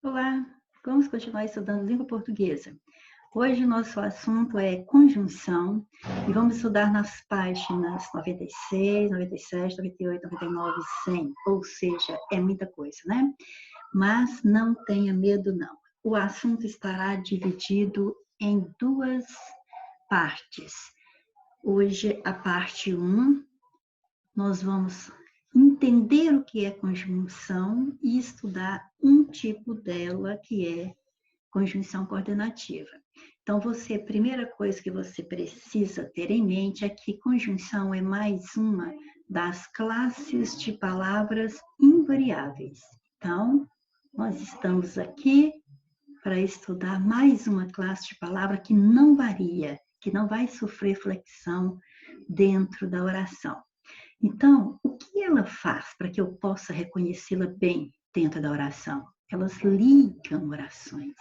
Olá, vamos continuar estudando língua portuguesa. Hoje nosso assunto é conjunção e vamos estudar nas páginas 96, 97, 98, 99 e 100, ou seja, é muita coisa, né? Mas não tenha medo não. O assunto estará dividido em duas partes. Hoje a parte 1, nós vamos entender o que é conjunção e estudar um tipo dela, que é conjunção coordenativa. Então, a primeira coisa que você precisa ter em mente é que conjunção é mais uma das classes de palavras invariáveis. Então, nós estamos aqui para estudar mais uma classe de palavra que não varia, que não vai sofrer flexão dentro da oração. Então, o que ela faz para que eu possa reconhecê-la bem dentro da oração? Elas ligam orações,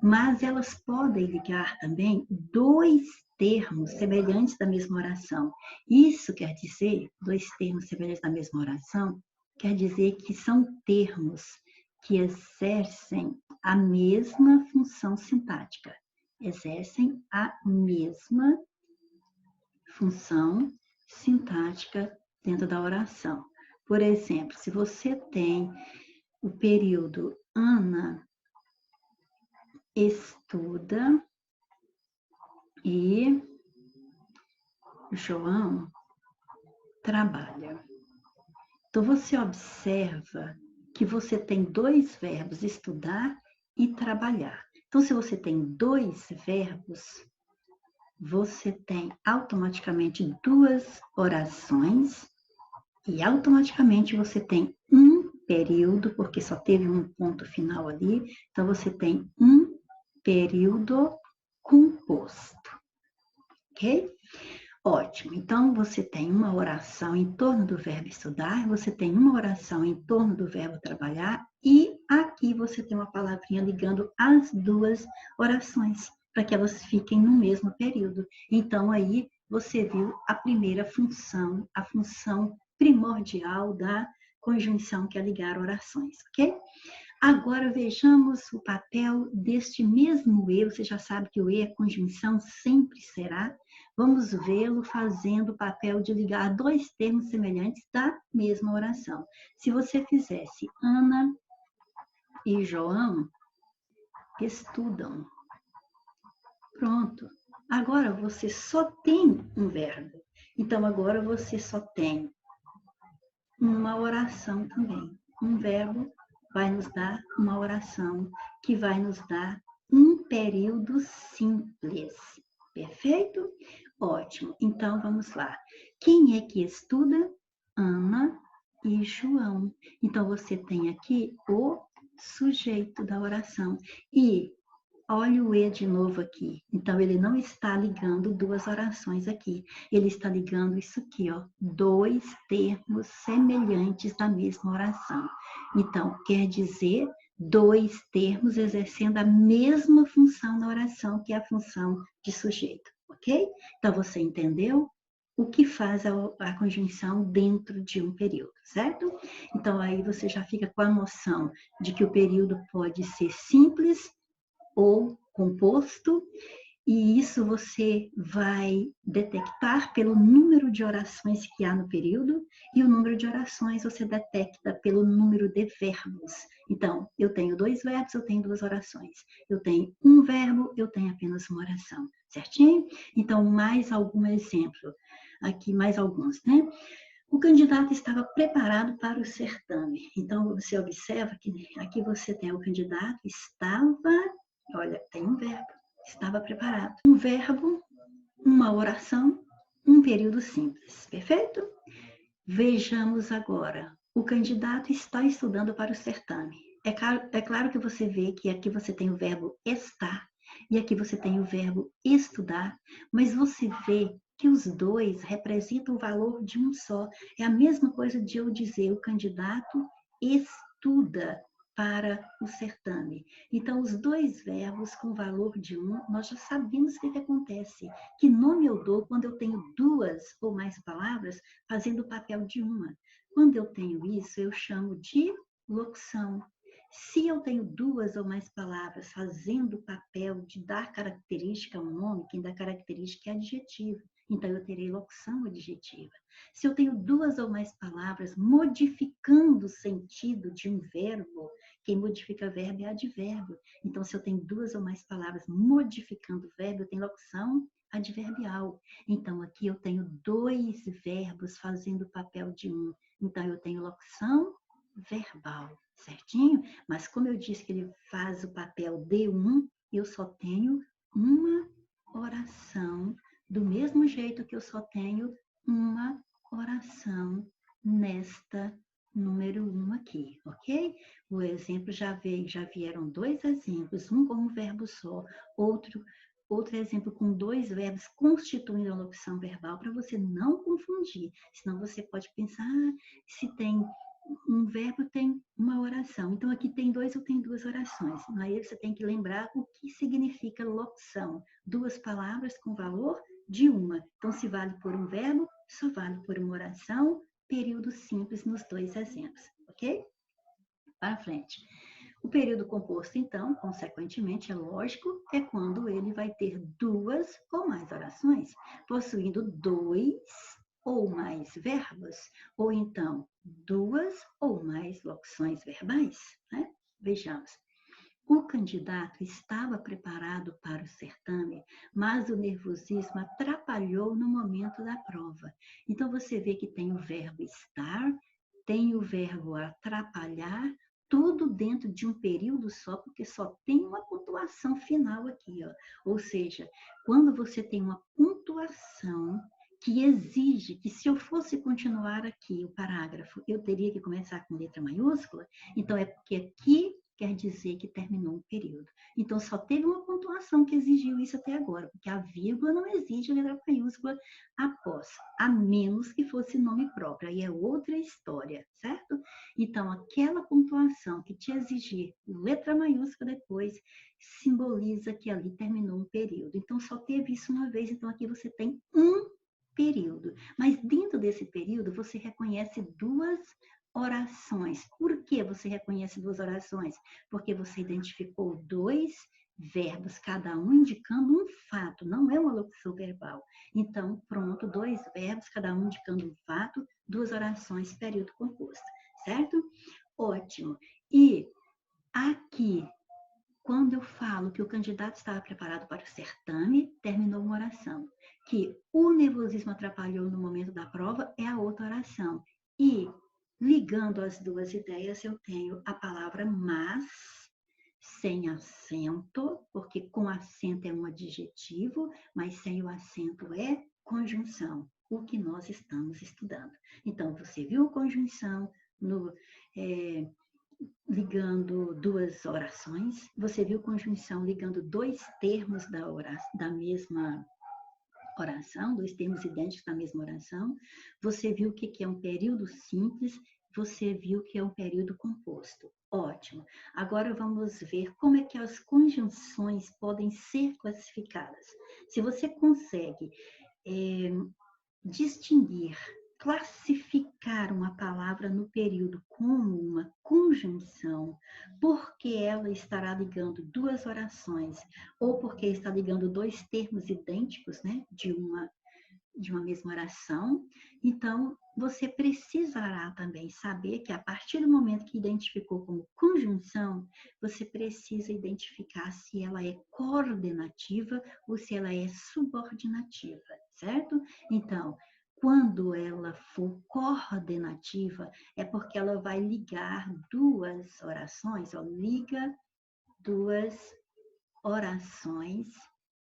mas elas podem ligar também dois termos semelhantes da mesma oração. Isso quer dizer, dois termos semelhantes da mesma oração, quer dizer que são termos que exercem a mesma função sintática. Exercem a mesma função sintática dentro da oração. Por exemplo, se você tem o período Ana estuda e João trabalha. Então, você observa que você tem dois verbos, estudar e trabalhar. Então, se você tem dois verbos, você tem automaticamente duas orações e automaticamente você tem um período, porque só teve um ponto final ali, então você tem um período composto, ok? Ótimo, então você tem uma oração em torno do verbo estudar, você tem uma oração em torno do verbo trabalhar e aqui você tem uma palavrinha ligando as duas orações, para que elas fiquem no mesmo período. Então aí você viu a primeira função, a função primordial da conjunção, que é ligar orações, ok? Agora vejamos o papel deste mesmo E. Você já sabe que o E é conjunção, sempre será. Vamos vê-lo fazendo o papel de ligar dois termos semelhantes da mesma oração. Se você fizesse Ana e João estudam. Pronto. Agora você só tem um verbo. Então agora você só tem uma oração também. Um verbo vai nos dar uma oração que vai nos dar um período simples. Perfeito? Ótimo. Então, vamos lá. Quem é que estuda? Ana e João. Então, você tem aqui o sujeito da oração. E olha o E de novo aqui. Então, ele não está ligando duas orações aqui. Ele está ligando isso aqui, ó. Dois termos semelhantes da mesma oração. Então, quer dizer dois termos exercendo a mesma função na oração, que é a função de sujeito, ok? Então, você entendeu o que faz a conjunção dentro de um período, certo? Então, aí você já fica com a noção de que o período pode ser simples ou composto, e isso você vai detectar pelo número de orações que há no período, e o número de orações você detecta pelo número de verbos. Então, eu tenho dois verbos, eu tenho duas orações. Eu tenho um verbo, eu tenho apenas uma oração. Certinho? Então, mais algum exemplo. Aqui, mais alguns, né? O candidato estava preparado para o certame. Então, você observa que aqui você tem o candidato estava. Olha, tem um verbo, estava preparado. Um verbo, uma oração, um período simples. Perfeito? Vejamos agora. O candidato está estudando para o certame. É claro que você vê que aqui você tem o verbo estar e aqui você tem o verbo estudar, mas você vê que os dois representam o valor de um só. É a mesma coisa de eu dizer o candidato estuda para o certame. Então, os dois verbos com valor de um, nós já sabemos o que acontece. Que nome eu dou quando eu tenho duas ou mais palavras fazendo o papel de uma? Quando eu tenho isso, eu chamo de locução. Se eu tenho duas ou mais palavras fazendo o papel de dar característica a um nome, quem dá característica é adjetivo. Então, eu terei locução adjetiva. Se eu tenho duas ou mais palavras modificando o sentido de um verbo, quem modifica verbo é advérbio. Então, se eu tenho duas ou mais palavras modificando o verbo, eu tenho locução adverbial. Então, aqui eu tenho dois verbos fazendo o papel de um. Então, eu tenho locução verbal, certinho? Mas como eu disse que ele faz o papel de um, eu só tenho uma oração, do mesmo jeito que eu só tenho uma oração nesta número 1 aqui, ok? O exemplo já vieram dois exemplos, um como verbo só, outro exemplo com dois verbos constituindo a locução verbal, para você não confundir. Senão você pode pensar, se tem um verbo tem uma oração. Então, aqui tem dois ou tem duas orações. Aí você tem que lembrar o que significa locução. Duas palavras com valor de uma. Então, se vale por um verbo, só vale por uma oração, período simples nos dois exemplos, ok? Para frente. O período composto, então, consequentemente, é lógico, é quando ele vai ter duas ou mais orações, possuindo dois ou mais verbos, ou então duas ou mais locuções verbais, né? Vejamos. O candidato estava preparado para o certame, mas o nervosismo atrapalhou no momento da prova. Então, você vê que tem o verbo estar, tem o verbo atrapalhar, tudo dentro de um período só, porque só tem uma pontuação final aqui, ó. Ou seja, quando você tem uma pontuação que exige que, se eu fosse continuar aqui o parágrafo, eu teria que começar com letra maiúscula, então é porque aqui quer dizer que terminou um período. Então, só teve uma pontuação que exigiu isso até agora, porque a vírgula não exige letra maiúscula após, a menos que fosse nome próprio, aí é outra história, certo? Então, aquela pontuação que te exigir letra maiúscula depois, simboliza que ali terminou um período. Então, só teve isso uma vez, então aqui você tem um período. Mas dentro desse período, você reconhece duas orações. Por que você reconhece duas orações? Porque você identificou dois verbos, cada um indicando um fato, não é uma locução verbal. Então, pronto, dois verbos, cada um indicando um fato, duas orações, período composto, certo? Ótimo. E aqui, quando eu falo que o candidato estava preparado para o certame, terminou uma oração. Que o nervosismo atrapalhou no momento da prova é a outra oração. E, ligando as duas ideias, eu tenho a palavra mas, sem acento, porque com acento é um adjetivo, mas sem o acento é conjunção, o que nós estamos estudando. Então, você viu conjunção no... ligando duas orações, você viu conjunção ligando dois termos da mesma oração, dois termos idênticos da mesma oração, você viu o que é um período simples, você viu que é um período composto. Ótimo. Agora vamos ver como é que as conjunções podem ser classificadas. Se você consegue distinguir, classificar uma palavra no período como uma conjunção, porque ela estará ligando duas orações, ou porque está ligando dois termos idênticos, né, de uma mesma oração, então você precisará também saber que a partir do momento que identificou como conjunção, você precisa identificar se ela é coordenativa ou se ela é subordinativa, certo? Então, quando ela for coordenativa, é porque ela vai ligar duas orações, ó, liga duas orações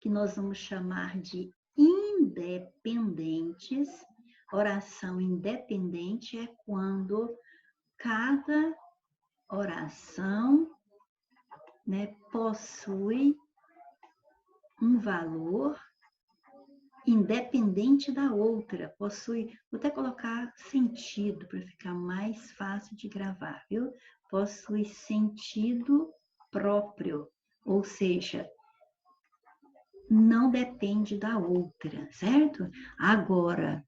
que nós vamos chamar de independentes. Oração independente é quando cada oração, né, possui um valor independente da outra, possui, vou até colocar sentido para ficar mais fácil de gravar, viu? Possui sentido próprio, ou seja, não depende da outra, certo? Agora,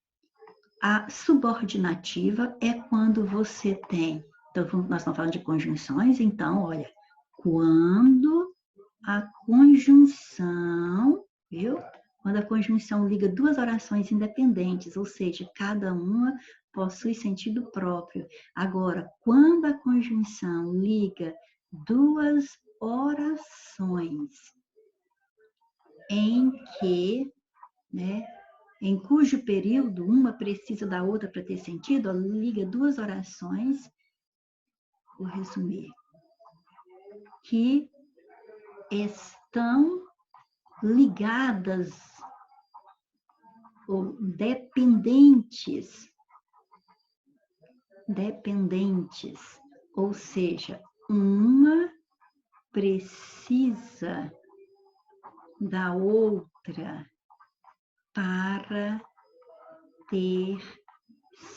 a subordinativa é quando você tem Então, nós estamos falando de conjunções, então, olha, quando a conjunção, viu? Quando a conjunção liga duas orações independentes, ou seja, cada uma possui sentido próprio. Agora, quando a conjunção liga duas orações em que, né, em cujo período uma precisa da outra para ter sentido, ela liga duas orações, vou resumir, que estão ligadas ou dependentes, ou seja, uma precisa da outra para ter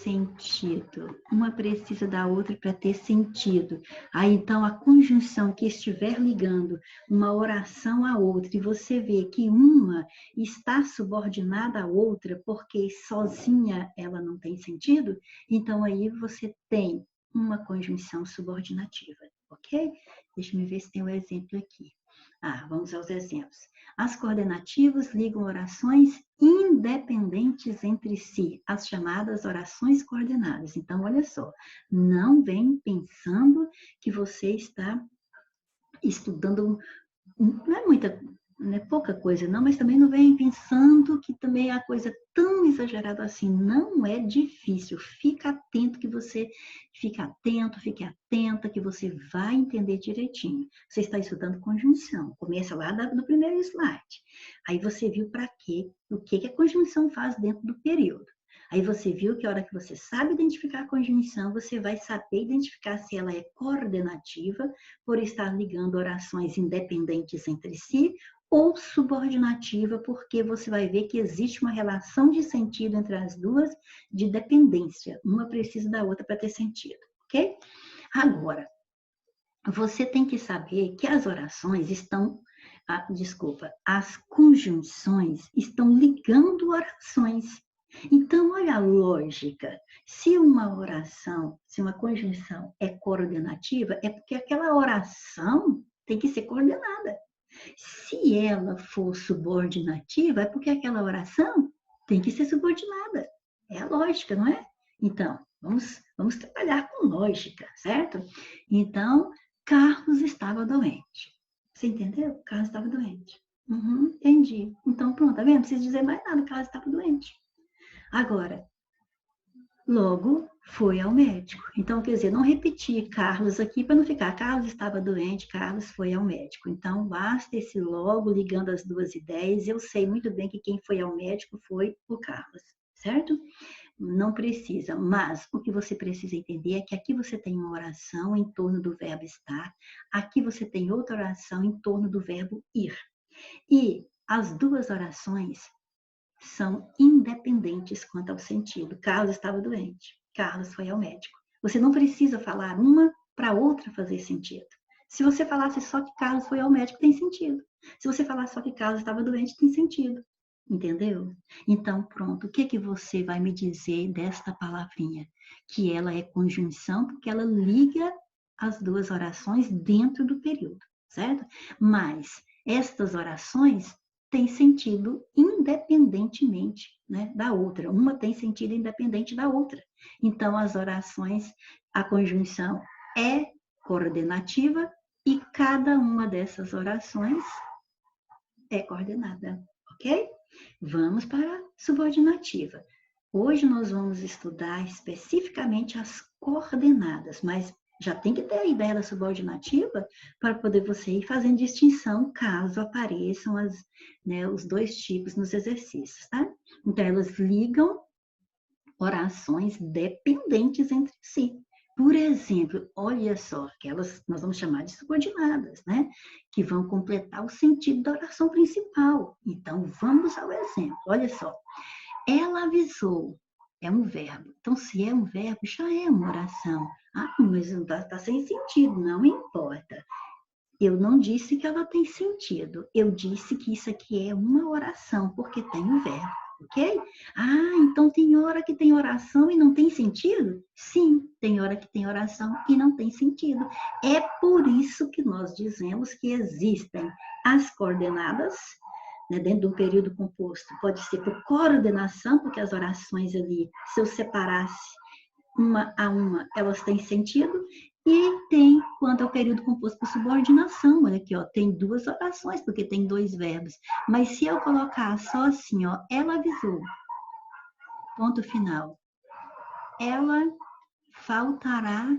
sentido. Uma precisa da outra para ter sentido. Aí, então, a conjunção que estiver ligando uma oração à outra, e você vê que uma está subordinada à outra, porque sozinha ela não tem sentido, então aí você tem uma conjunção subordinativa, ok? Deixa eu ver se tem um exemplo aqui. Vamos aos exemplos. As coordenativas ligam orações independentes entre si, as chamadas orações coordenadas. Então, olha só, não vem pensando que você está estudando, não é muita, não é pouca coisa não, mas também não vem pensando que também é a coisa tão exagerada assim. Não é difícil. Fica atento que você, fique atenta que você vai entender direitinho. Você está estudando conjunção, começa lá no primeiro slide. Aí você viu para quê, o que a conjunção faz dentro do período. Aí você viu que a hora que você sabe identificar a conjunção, você vai saber identificar se ela é coordenativa, por estar ligando orações independentes entre si, ou subordinativa, porque você vai ver que existe uma relação de sentido entre as duas, de dependência. Uma precisa da outra para ter sentido, ok? Agora, você tem que saber que as orações estão, as conjunções estão ligando orações. Então, olha a lógica. Se uma oração, se uma conjunção é coordenativa, é porque aquela oração tem que ser coordenada. Se ela for subordinativa, é porque aquela oração tem que ser subordinada. É a lógica, não é? Então, vamos trabalhar com lógica, certo? Então, Carlos estava doente. Você entendeu? Carlos estava doente. Entendi. Então, pronto, tá vendo? Não precisa dizer mais nada, Carlos estava doente. Agora, logo foi ao médico. Então, quer dizer, não repetir Carlos aqui para não ficar Carlos estava doente, Carlos foi ao médico. Então, basta esse logo ligando as duas ideias. Eu sei muito bem que quem foi ao médico foi o Carlos, certo? Não precisa, mas o que você precisa entender é que aqui você tem uma oração em torno do verbo estar, aqui você tem outra oração em torno do verbo ir. E as duas orações são independentes quanto ao sentido. Carlos estava doente, Carlos foi ao médico. Você não precisa falar uma para a outra fazer sentido. Se você falasse só que Carlos foi ao médico, tem sentido. Se você falar só que Carlos estava doente, tem sentido. Entendeu? Então, pronto. O que você vai me dizer desta palavrinha? Que ela é conjunção porque ela liga as duas orações dentro do período, certo? Mas estas orações tem sentido independentemente, né, da outra. Uma tem sentido independente da outra. Então, as orações, a conjunção é coordenativa e cada uma dessas orações é coordenada, ok? Vamos para a subordinativa. Hoje nós vamos estudar especificamente as coordenadas, mas já tem que ter a ideia da subordinativa para poder você ir fazendo distinção caso apareçam os dois tipos nos exercícios, tá? Então, elas ligam orações dependentes entre si. Por exemplo, olha só, aquelas nós vamos chamar de subordinadas, né? Que vão completar o sentido da oração principal. Então, vamos ao exemplo. Olha só. Ela avisou. É um verbo. Então, se é um verbo, já é uma oração. Mas não está sem sentido. Não importa. Eu não disse que ela tem sentido. Eu disse que isso aqui é uma oração, porque tem o verbo. ok? Ah, então tem hora que tem oração e não tem sentido? Sim, tem hora que tem oração e não tem sentido. É por isso que nós dizemos que existem as coordenadas, né, dentro do período composto. Pode ser por coordenação, porque as orações ali, se eu separasse uma a uma, elas têm sentido, e tem, quanto ao período composto por subordinação, olha aqui, ó, tem duas orações, porque tem dois verbos. Mas se eu colocar só assim, ó, ela avisou, ponto final. Ela faltará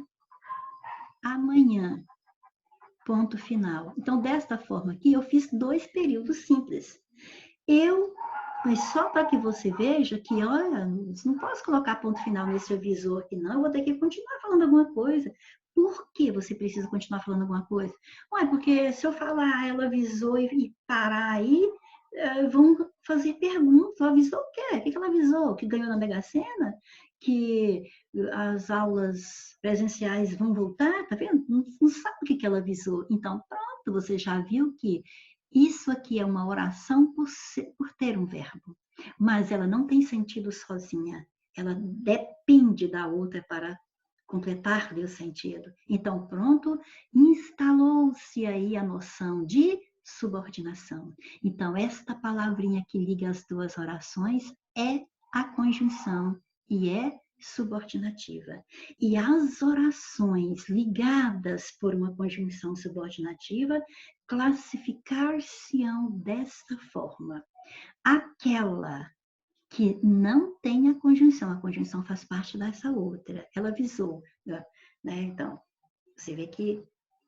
amanhã, ponto final. Então, desta forma aqui, eu fiz dois períodos simples. Mas só para que você veja que, olha, não posso colocar ponto final nesse avisor aqui, não, eu vou ter que continuar falando alguma coisa. Por que você precisa continuar falando alguma coisa? Ué, porque se eu falar, ela avisou e parar aí, vão fazer perguntas. Ela avisou o quê? O que ela avisou? Que ganhou na Mega Sena? Que as aulas presenciais vão voltar? Tá vendo? Não sabe o que ela avisou. Então, pronto, você já viu que isso aqui é uma oração por ter um verbo, mas ela não tem sentido sozinha. Ela depende da outra para completar-lhe o sentido. Então, pronto, instalou-se aí a noção de subordinação. Então, esta palavrinha que liga as duas orações é a conjunção e é subordinativa. E as orações ligadas por uma conjunção subordinativa classificar-se-ão desta forma. Aquela que não tem a conjunção faz parte dessa outra. Ela avisou, né? Então, você vê que,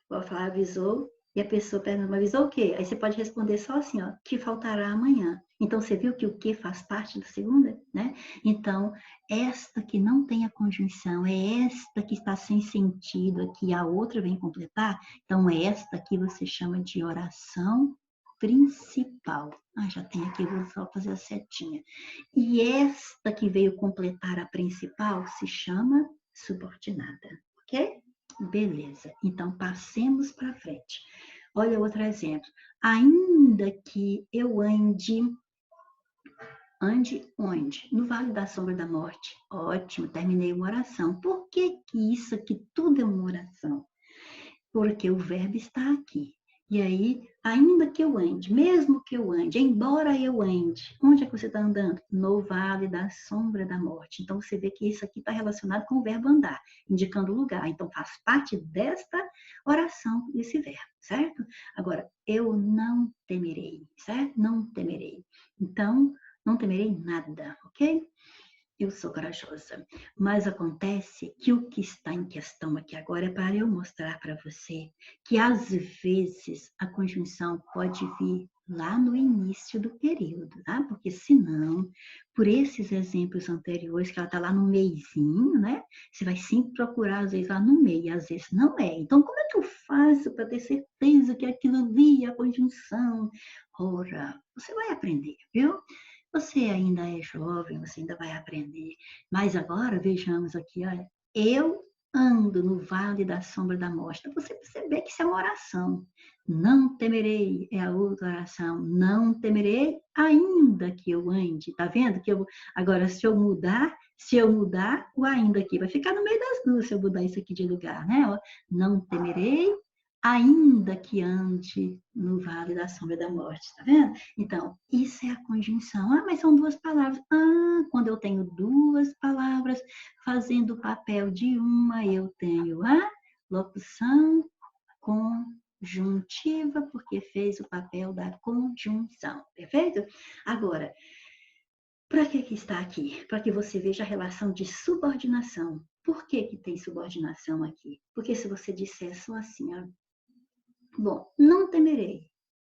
vou falar, avisou, e a pessoa pergunta, mas avisou o quê? Aí você pode responder só assim, ó, que faltará amanhã. Então, você viu que o que faz parte da segunda, né? Então, esta que não tem a conjunção, é esta que está sem sentido aqui, a outra vem completar. Então, esta aqui você chama de oração principal. Ah, já tem aqui, vou só fazer a setinha. E esta que veio completar a principal se chama subordinada, ok? Beleza, então passemos para frente. Olha outro exemplo. Ainda que eu ande onde? No Vale da Sombra da Morte. Ótimo, terminei uma oração. Por que que isso aqui tudo é uma oração? Porque o verbo está aqui. E aí, ainda que eu ande, mesmo que eu ande, embora eu ande, onde é que você está andando? No vale da sombra da morte. Então, você vê que isso aqui está relacionado com o verbo andar, indicando o lugar. Então, faz parte desta oração, esse verbo, certo? Agora, eu não temerei, certo? Não temerei. Então, não temerei nada, ok? Eu sou corajosa, mas acontece que o que está em questão aqui agora é para eu mostrar para você que às vezes a conjunção pode vir lá no início do período, tá? Porque senão, por esses exemplos anteriores, que ela está lá no meizinho, né? Você vai sempre procurar, às vezes, lá no meio, às vezes não é. Então, como é que eu faço para ter certeza que aquilo ali é a conjunção? Ora, você vai aprender, viu? Você ainda é jovem, você ainda vai aprender. Mas agora, vejamos aqui, olha. Eu ando no vale da sombra da morte. Para você perceber que isso é uma oração. Não temerei é a outra oração. Não temerei, ainda que eu ande. Tá vendo? Agora, se eu mudar, o ainda aqui vai ficar no meio das duas, se eu mudar isso aqui de lugar, né? Não temerei, ainda que ande no vale da sombra da morte, tá vendo? Então, isso é a conjunção. Ah, mas são duas palavras. Ah, quando eu tenho duas palavras fazendo o papel de uma, eu tenho a locução conjuntiva, porque fez o papel da conjunção, perfeito? Agora, para que está aqui? Para que você veja a relação de subordinação. Por que que tem subordinação aqui? Porque se você disser só assim, ó, bom, não temerei.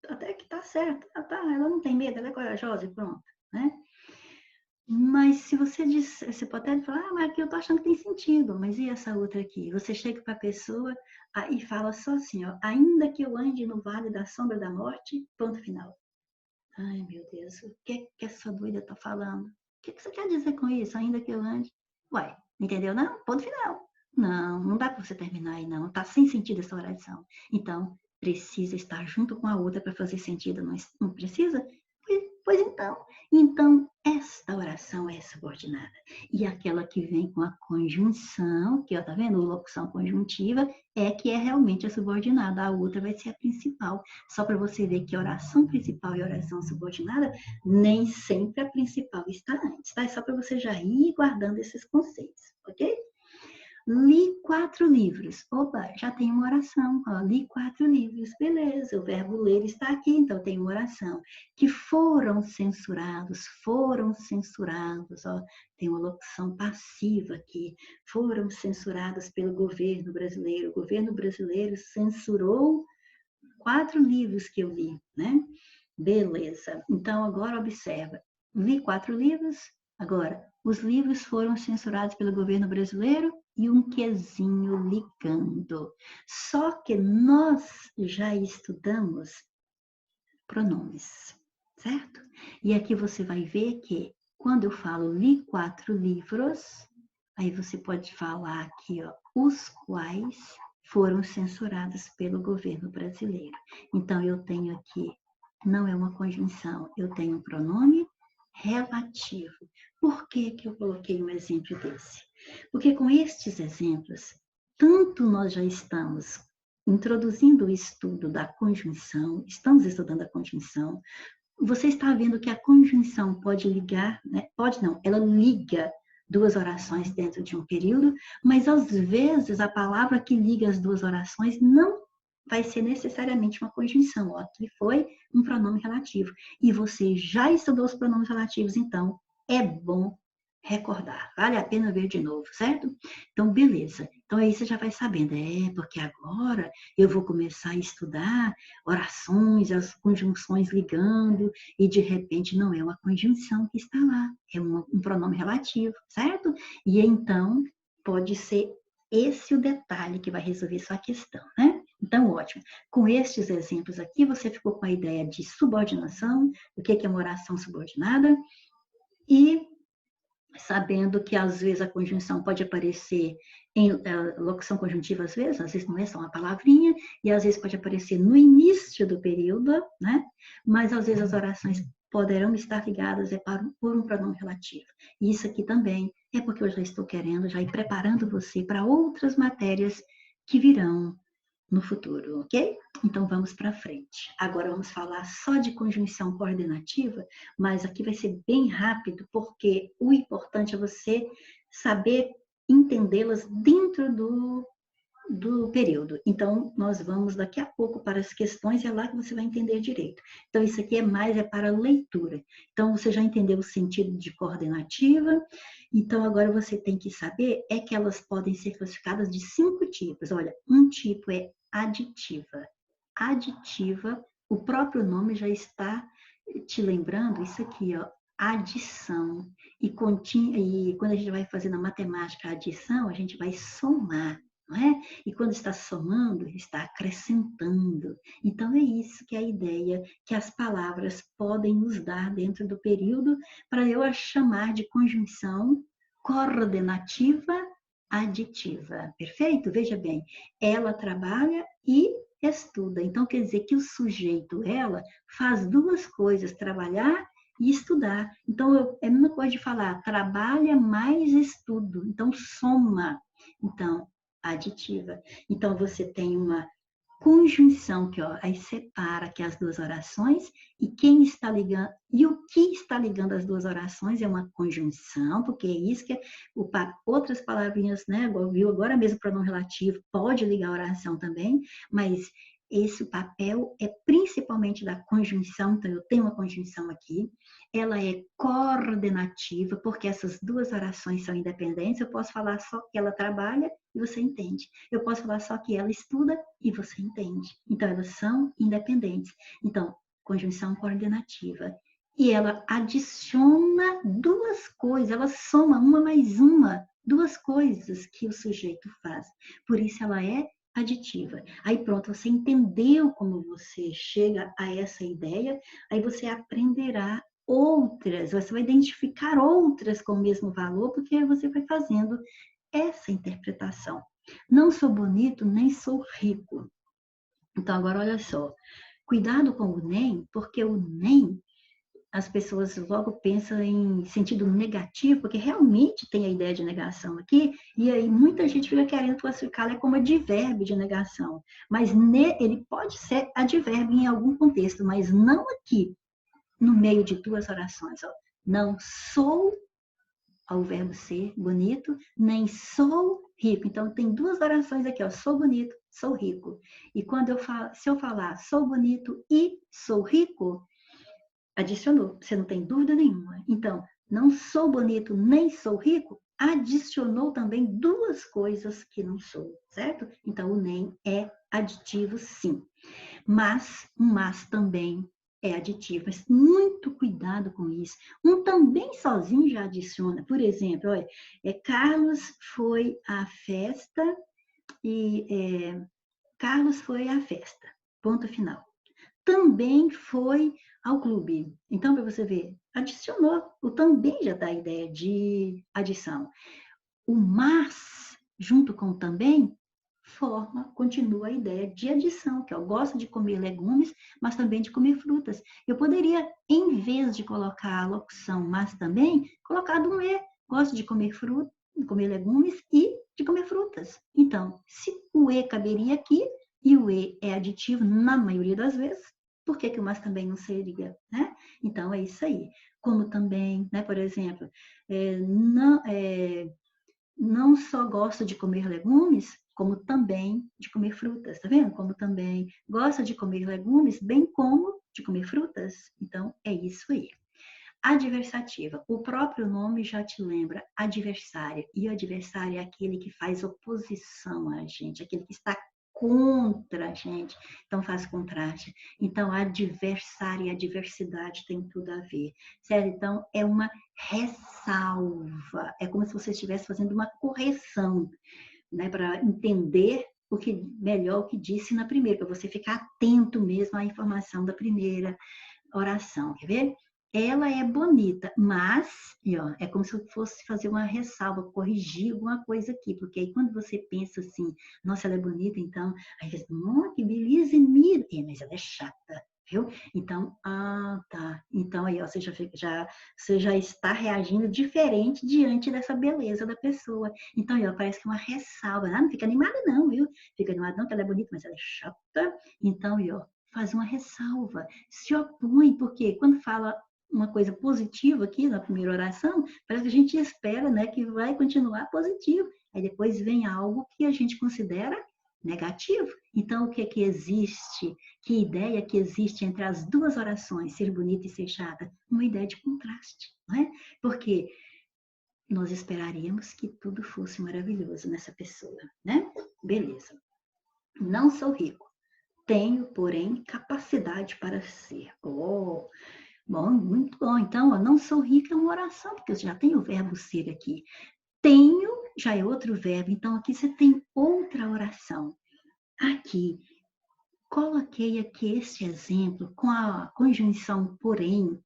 Até que tá certo. Ela não tem medo, ela é corajosa e pronto, né? Mas se você diz, você pode até falar, mas aqui eu tô achando que tem sentido, mas e essa outra aqui? Você chega para a pessoa e fala só assim, ó, ainda que eu ande no vale da sombra da morte, ponto final. Ai, meu Deus, o que essa doida tá falando? O que você quer dizer com isso, ainda que eu ande? Ué, entendeu? Não, ponto final. Não, não dá para você terminar aí, não. Tá sem sentido essa oração. Então, precisa estar junto com a outra para fazer sentido, não precisa? Pois então esta oração é subordinada. E aquela que vem com a conjunção, que ó, tá vendo? Locução conjuntiva, é que é realmente a subordinada. A outra vai ser a principal. Só para você ver que oração principal e oração subordinada, nem sempre a principal está antes, tá? É só para você já ir guardando esses conceitos, ok? Li 4 livros. Opa, já tem uma oração. Ó, li 4 livros. Beleza, o verbo ler está aqui, então tem uma oração. Que foram censurados. Ó, tem uma locução passiva aqui. Foram censurados pelo governo brasileiro. O governo brasileiro censurou 4 livros que eu li, né? Beleza. Então, agora observa. Li 4 livros. Agora, os livros foram censurados pelo governo brasileiro e um quezinho ligando. Só que nós já estudamos pronomes, certo? E aqui você vai ver que quando eu falo li 4 livros, aí você pode falar aqui, ó, os quais foram censurados pelo governo brasileiro. Então, eu tenho aqui, não é uma conjunção, eu tenho um pronome relativo. Por que que eu coloquei um exemplo desse? Porque com estes exemplos, tanto nós já estamos introduzindo o estudo da conjunção, estamos estudando a conjunção, você está vendo que a conjunção pode ligar, né? Pode não, ela liga duas orações dentro de um período, mas às vezes a palavra que liga as duas orações não vai ser necessariamente uma conjunção. Ó, aqui foi um pronome relativo. E você já estudou os pronomes relativos, então é bom recordar. Vale a pena ver de novo, certo? Então, beleza. Então, aí você já vai sabendo. Porque agora eu vou começar a estudar orações, as conjunções ligando, e de repente não é uma conjunção que está lá, é um pronome relativo, certo? E então, pode ser esse o detalhe que vai resolver sua questão, né? Então, ótimo. Com estes exemplos aqui, você ficou com a ideia de subordinação, o que é uma oração subordinada, e sabendo que às vezes a conjunção pode aparecer em locução conjuntiva, às vezes não é só uma palavrinha, e às vezes pode aparecer no início do período, né? Mas às vezes as orações poderão estar ligadas por um pronome relativo. E isso aqui também é porque eu já estou querendo já ir preparando você para outras matérias que virão no futuro, ok? Então vamos para frente. Agora vamos falar só de conjunção coordenativa, mas aqui vai ser bem rápido, porque o importante é você saber entendê-las dentro do período. Então, nós vamos daqui a pouco para as questões, é lá que você vai entender direito. Então, isso aqui é para leitura. Então, você já entendeu o sentido de coordenativa, então agora você tem que saber que elas podem ser classificadas de 5 tipos. Olha, um tipo é aditiva. Aditiva, o próprio nome já está te lembrando isso aqui, ó, adição. E quando a gente vai fazer na matemática a adição, a gente vai somar. Não é? E quando está somando, está acrescentando. Então, é isso que é a ideia que as palavras podem nos dar dentro do período para eu a chamar de conjunção coordenativa aditiva. Perfeito? Veja bem, ela trabalha e estuda. Então, quer dizer que o sujeito, ela, faz duas coisas, trabalhar e estudar. Então, é a mesma coisa de falar, trabalha mais estudo. Então, soma. Então, aditiva. Então, você tem uma conjunção que ó, aí separa que as duas orações e quem está ligando e o que está ligando as duas orações é uma conjunção, porque é isso que outras palavrinhas, né? Viu agora mesmo o pronome relativo pode ligar a oração também, mas esse papel é principalmente da conjunção, então eu tenho uma conjunção aqui, ela é coordenativa, porque essas duas orações são independentes, eu posso falar só que ela trabalha e você entende. Eu posso falar só que ela estuda e você entende. Então, elas são independentes. Então, conjunção coordenativa. E ela adiciona duas coisas, ela soma uma mais uma, duas coisas que o sujeito faz. Por isso, ela é aditiva. Aí pronto, você entendeu como você chega a essa ideia, aí você aprenderá outras, você vai identificar outras com o mesmo valor, porque você vai fazendo essa interpretação. Não sou bonito, nem sou rico. Então, agora olha só, cuidado com o nem, porque o nem as pessoas logo pensam em sentido negativo, porque realmente tem a ideia de negação aqui, e aí muita gente fica querendo classificá-la como advérbio de negação. Mas ele pode ser advérbio em algum contexto, mas não aqui, no meio de duas orações. Ó. Não sou, ao verbo ser, bonito, nem sou rico. Então, tem duas orações aqui, ó, sou bonito, sou rico. E quando se eu falar sou bonito e sou rico, adicionou, você não tem dúvida nenhuma. Então, não sou bonito nem sou rico, adicionou também duas coisas que não sou, certo? Então, o nem é aditivo, sim. Mas, um mas também é aditivo. Mas muito cuidado com isso. Um também sozinho já adiciona. Por exemplo, olha, Carlos foi à festa e Carlos foi à festa. Ponto final. Também foi ao clube. Então, para você ver, adicionou. O também já dá a ideia de adição. O mas, junto com o também, continua a ideia de adição, que eu gosto de comer legumes, mas também de comer frutas. Eu poderia, em vez de colocar a locução mas também, colocar um e. Gosto de comer fruta, comer legumes e de comer frutas. Então, se o e caberia aqui, e o e é aditivo na maioria das vezes, por que o mas também não seria? Né? Então, é isso aí. Como também, né, por exemplo, não só gosto de comer legumes, como também de comer frutas, tá vendo? Como também gosta de comer legumes, bem como de comer frutas. Então, é isso aí. Adversativa. O próprio nome já te lembra adversário. E o adversário é aquele que faz oposição a gente, aquele que está contra a gente. Então, faz contraste. Então, adversário e adversidade tem tudo a ver. Certo? Então, é uma ressalva. É como se você estivesse fazendo uma correção, né, para entender melhor o que disse na primeira, para você ficar atento mesmo à informação da primeira oração. Quer ver? Ela é bonita, mas ó, é como se eu fosse fazer uma ressalva, corrigir alguma coisa aqui, porque aí quando você pensa assim, nossa, ela é bonita, então, aí você, que beleza, mira, mas ela é chata, viu? Então, tá. Então aí, ó, você já está reagindo diferente diante dessa beleza da pessoa. Então, aí, ó, parece que é uma ressalva. Não fica animada não, viu? Fica animada não, que ela é bonita, mas ela é chata. Então, aí, ó, faz uma ressalva, se opõe, porque quando fala uma coisa positiva aqui na primeira oração, parece que a gente espera, né, que vai continuar positivo. Aí depois vem algo que a gente considera negativo. Então, o que é que existe? Que ideia que existe entre as duas orações, ser bonita e ser chata? Uma ideia de contraste, não é? Porque nós esperaríamos que tudo fosse maravilhoso nessa pessoa, né? Beleza. Não sou rico. Tenho, porém, capacidade para ser. Oh, bom, muito bom. Então, ó, não sou rica é uma oração, porque eu já tenho o verbo ser aqui. Tenho já é outro verbo, então aqui você tem outra oração. Aqui, coloquei aqui este exemplo com a conjunção porém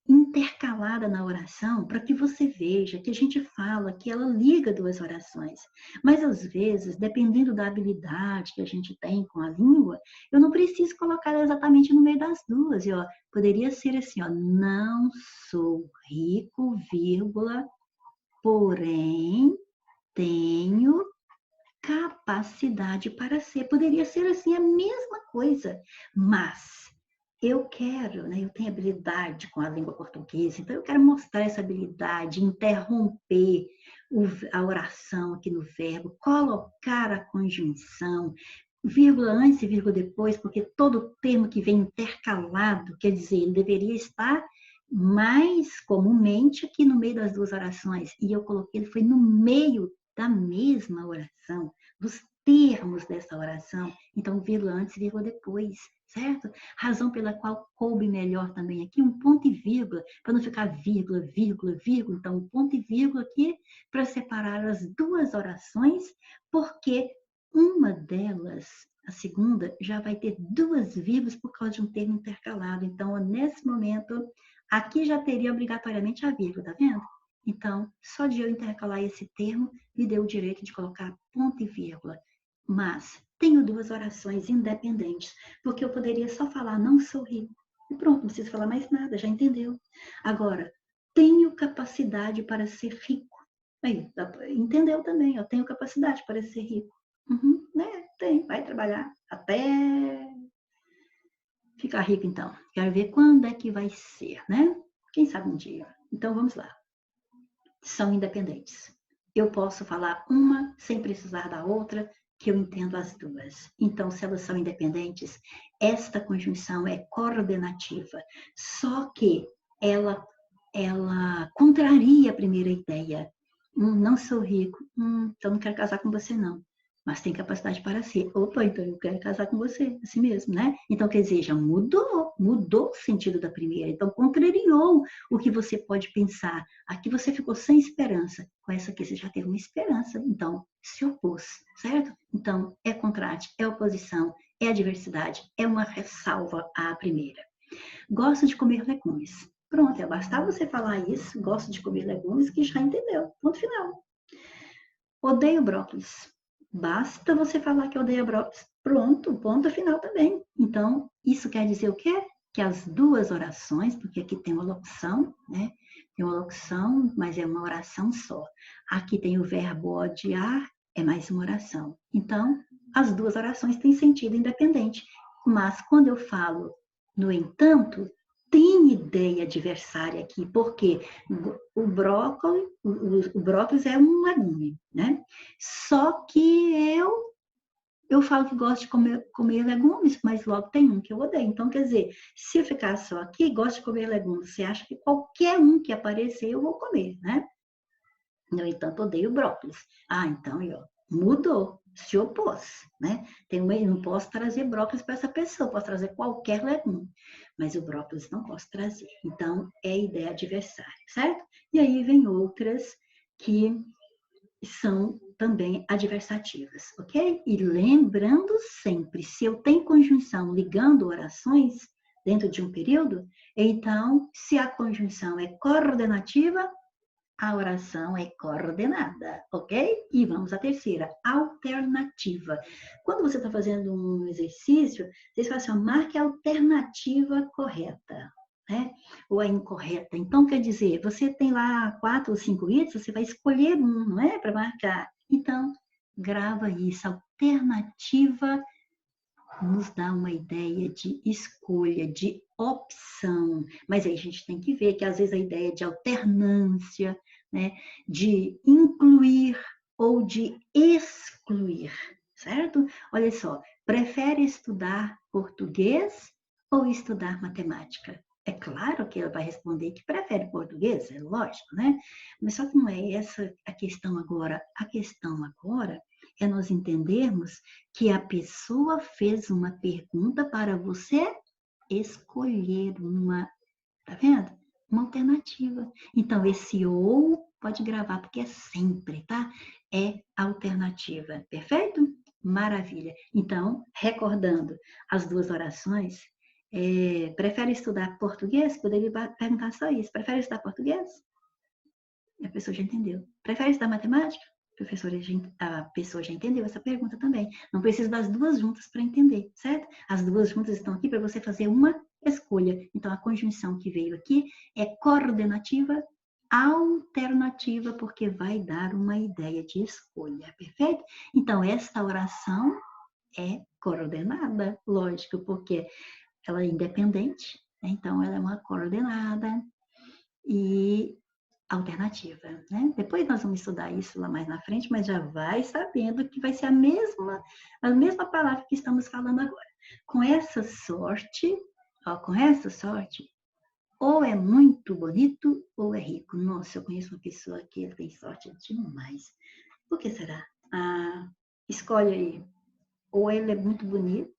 intercalada na oração para que você veja que a gente fala que ela liga duas orações. Mas às vezes, dependendo da habilidade que a gente tem com a língua, eu não preciso colocar ela exatamente no meio das duas. E, ó, poderia ser assim, ó, não sou rico, vírgula, porém tenho capacidade para ser. Poderia ser assim a mesma coisa, mas eu quero, né? Eu tenho habilidade com a língua portuguesa, então eu quero mostrar essa habilidade, interromper a oração aqui no verbo, colocar a conjunção, vírgula antes e vírgula depois, porque todo termo que vem intercalado, quer dizer, ele deveria estar mais comumente aqui no meio das duas orações, e eu coloquei, ele foi no meio da mesma oração, dos termos dessa oração, então vírgula antes e vírgula depois, certo? Razão pela qual coube melhor também aqui um ponto e vírgula, para não ficar vírgula, vírgula, vírgula, então um ponto e vírgula aqui para separar as duas orações, porque uma delas, a segunda, já vai ter duas vírgulas por causa de um termo intercalado, então nesse momento, aqui já teria obrigatoriamente a vírgula, tá vendo? Então, só de eu intercalar esse termo, me deu o direito de colocar ponto e vírgula. Mas tenho duas orações independentes, porque eu poderia só falar não sou rico. E pronto, não precisa falar mais nada, já entendeu. Agora, tenho capacidade para ser rico. Aí, entendeu também, eu tenho capacidade para ser rico. Uhum, né? Tem, vai trabalhar até ficar rico então. Quero ver quando é que vai ser, né? Quem sabe um dia. Então vamos lá. São independentes. Eu posso falar uma sem precisar da outra, que eu entendo as duas. Então, se elas são independentes, esta conjunção é coordenativa. Só que ela, ela contraria a primeira ideia. Não sou rico, então não quero casar com você, não. Mas tem capacidade para ser. Opa, então eu quero casar com você, assim mesmo, né? Então, quer dizer, já mudou o sentido da primeira. Então, contrariou o que você pode pensar. Aqui você ficou sem esperança. Com essa aqui você já teve uma esperança. Então, se opôs, certo? Então, é contraste, é oposição, é adversidade, é uma ressalva à primeira. Gosto de comer legumes. Pronto, é bastar você falar isso, gosto de comer legumes, que já entendeu. Ponto final. Odeio brócolis. Basta você falar que odeia brócolis. Pronto, ponto final também. Então, isso quer dizer o quê? Que as duas orações, porque aqui tem uma locução, né? Tem uma locução, mas é uma oração só. Aqui tem o verbo odiar, é mais uma oração. Então, as duas orações têm sentido independente. Mas quando eu falo, no entanto, tem ideia adversária aqui, porque o brócolis é um legume, né? Só que eu falo que gosto de comer legumes, mas logo tem um que eu odeio. Então, quer dizer, se eu ficar só aqui, gosto de comer legumes, você acha que qualquer um que aparecer eu vou comer, né? No entanto, odeio brócolis. Ah, então, mudou, se opôs, né? Não posso trazer brócolis para essa pessoa, posso trazer qualquer legume, mas o brócolis não posso trazer. Então, é ideia adversária, certo? E aí vem outras que são também adversativas, ok? E lembrando sempre, se eu tenho conjunção ligando orações dentro de um período, então, se a conjunção é coordenativa, a oração é coordenada, ok? E vamos à terceira, alternativa. Quando você está fazendo um exercício, vocês falam assim, marque a alternativa correta, né? Ou a incorreta. Então, quer dizer, você tem lá 4 ou 5 itens, você vai escolher um, não é? Para marcar. Então, grava isso, alternativa nos dá uma ideia de escolha, de opção. Mas aí a gente tem que ver que às vezes a ideia de alternância, né, de incluir ou de excluir, certo? Olha só, prefere estudar português ou estudar matemática? É claro que ela vai responder que prefere português, é lógico, né? Mas só que não é essa a questão agora. A questão agora é nós entendermos que a pessoa fez uma pergunta para você escolher uma, tá vendo? Uma alternativa. Então, esse ou pode gravar, porque é sempre, tá? É alternativa. Perfeito? Maravilha. Então, recordando as duas orações, prefere estudar português? Poderia perguntar só isso. Prefere estudar português? A pessoa já entendeu. Prefere estudar matemática? A pessoa já entendeu essa pergunta também. Não precisa das duas juntas para entender, certo? As duas juntas estão aqui para você fazer uma escolha. Então, a conjunção que veio aqui é coordenativa, alternativa, porque vai dar uma ideia de escolha, perfeito? Então, esta oração é coordenada, lógico, porque ela é independente, né? Então ela é uma coordenada e alternativa, né? Depois nós vamos estudar isso lá mais na frente, mas já vai sabendo que vai ser a mesma palavra que estamos falando agora. Com essa sorte, ou é muito bonito ou é rico. Nossa, eu conheço uma pessoa que ele tem sorte demais. Por que será? Ah, escolhe aí. Ou ele é muito bonito,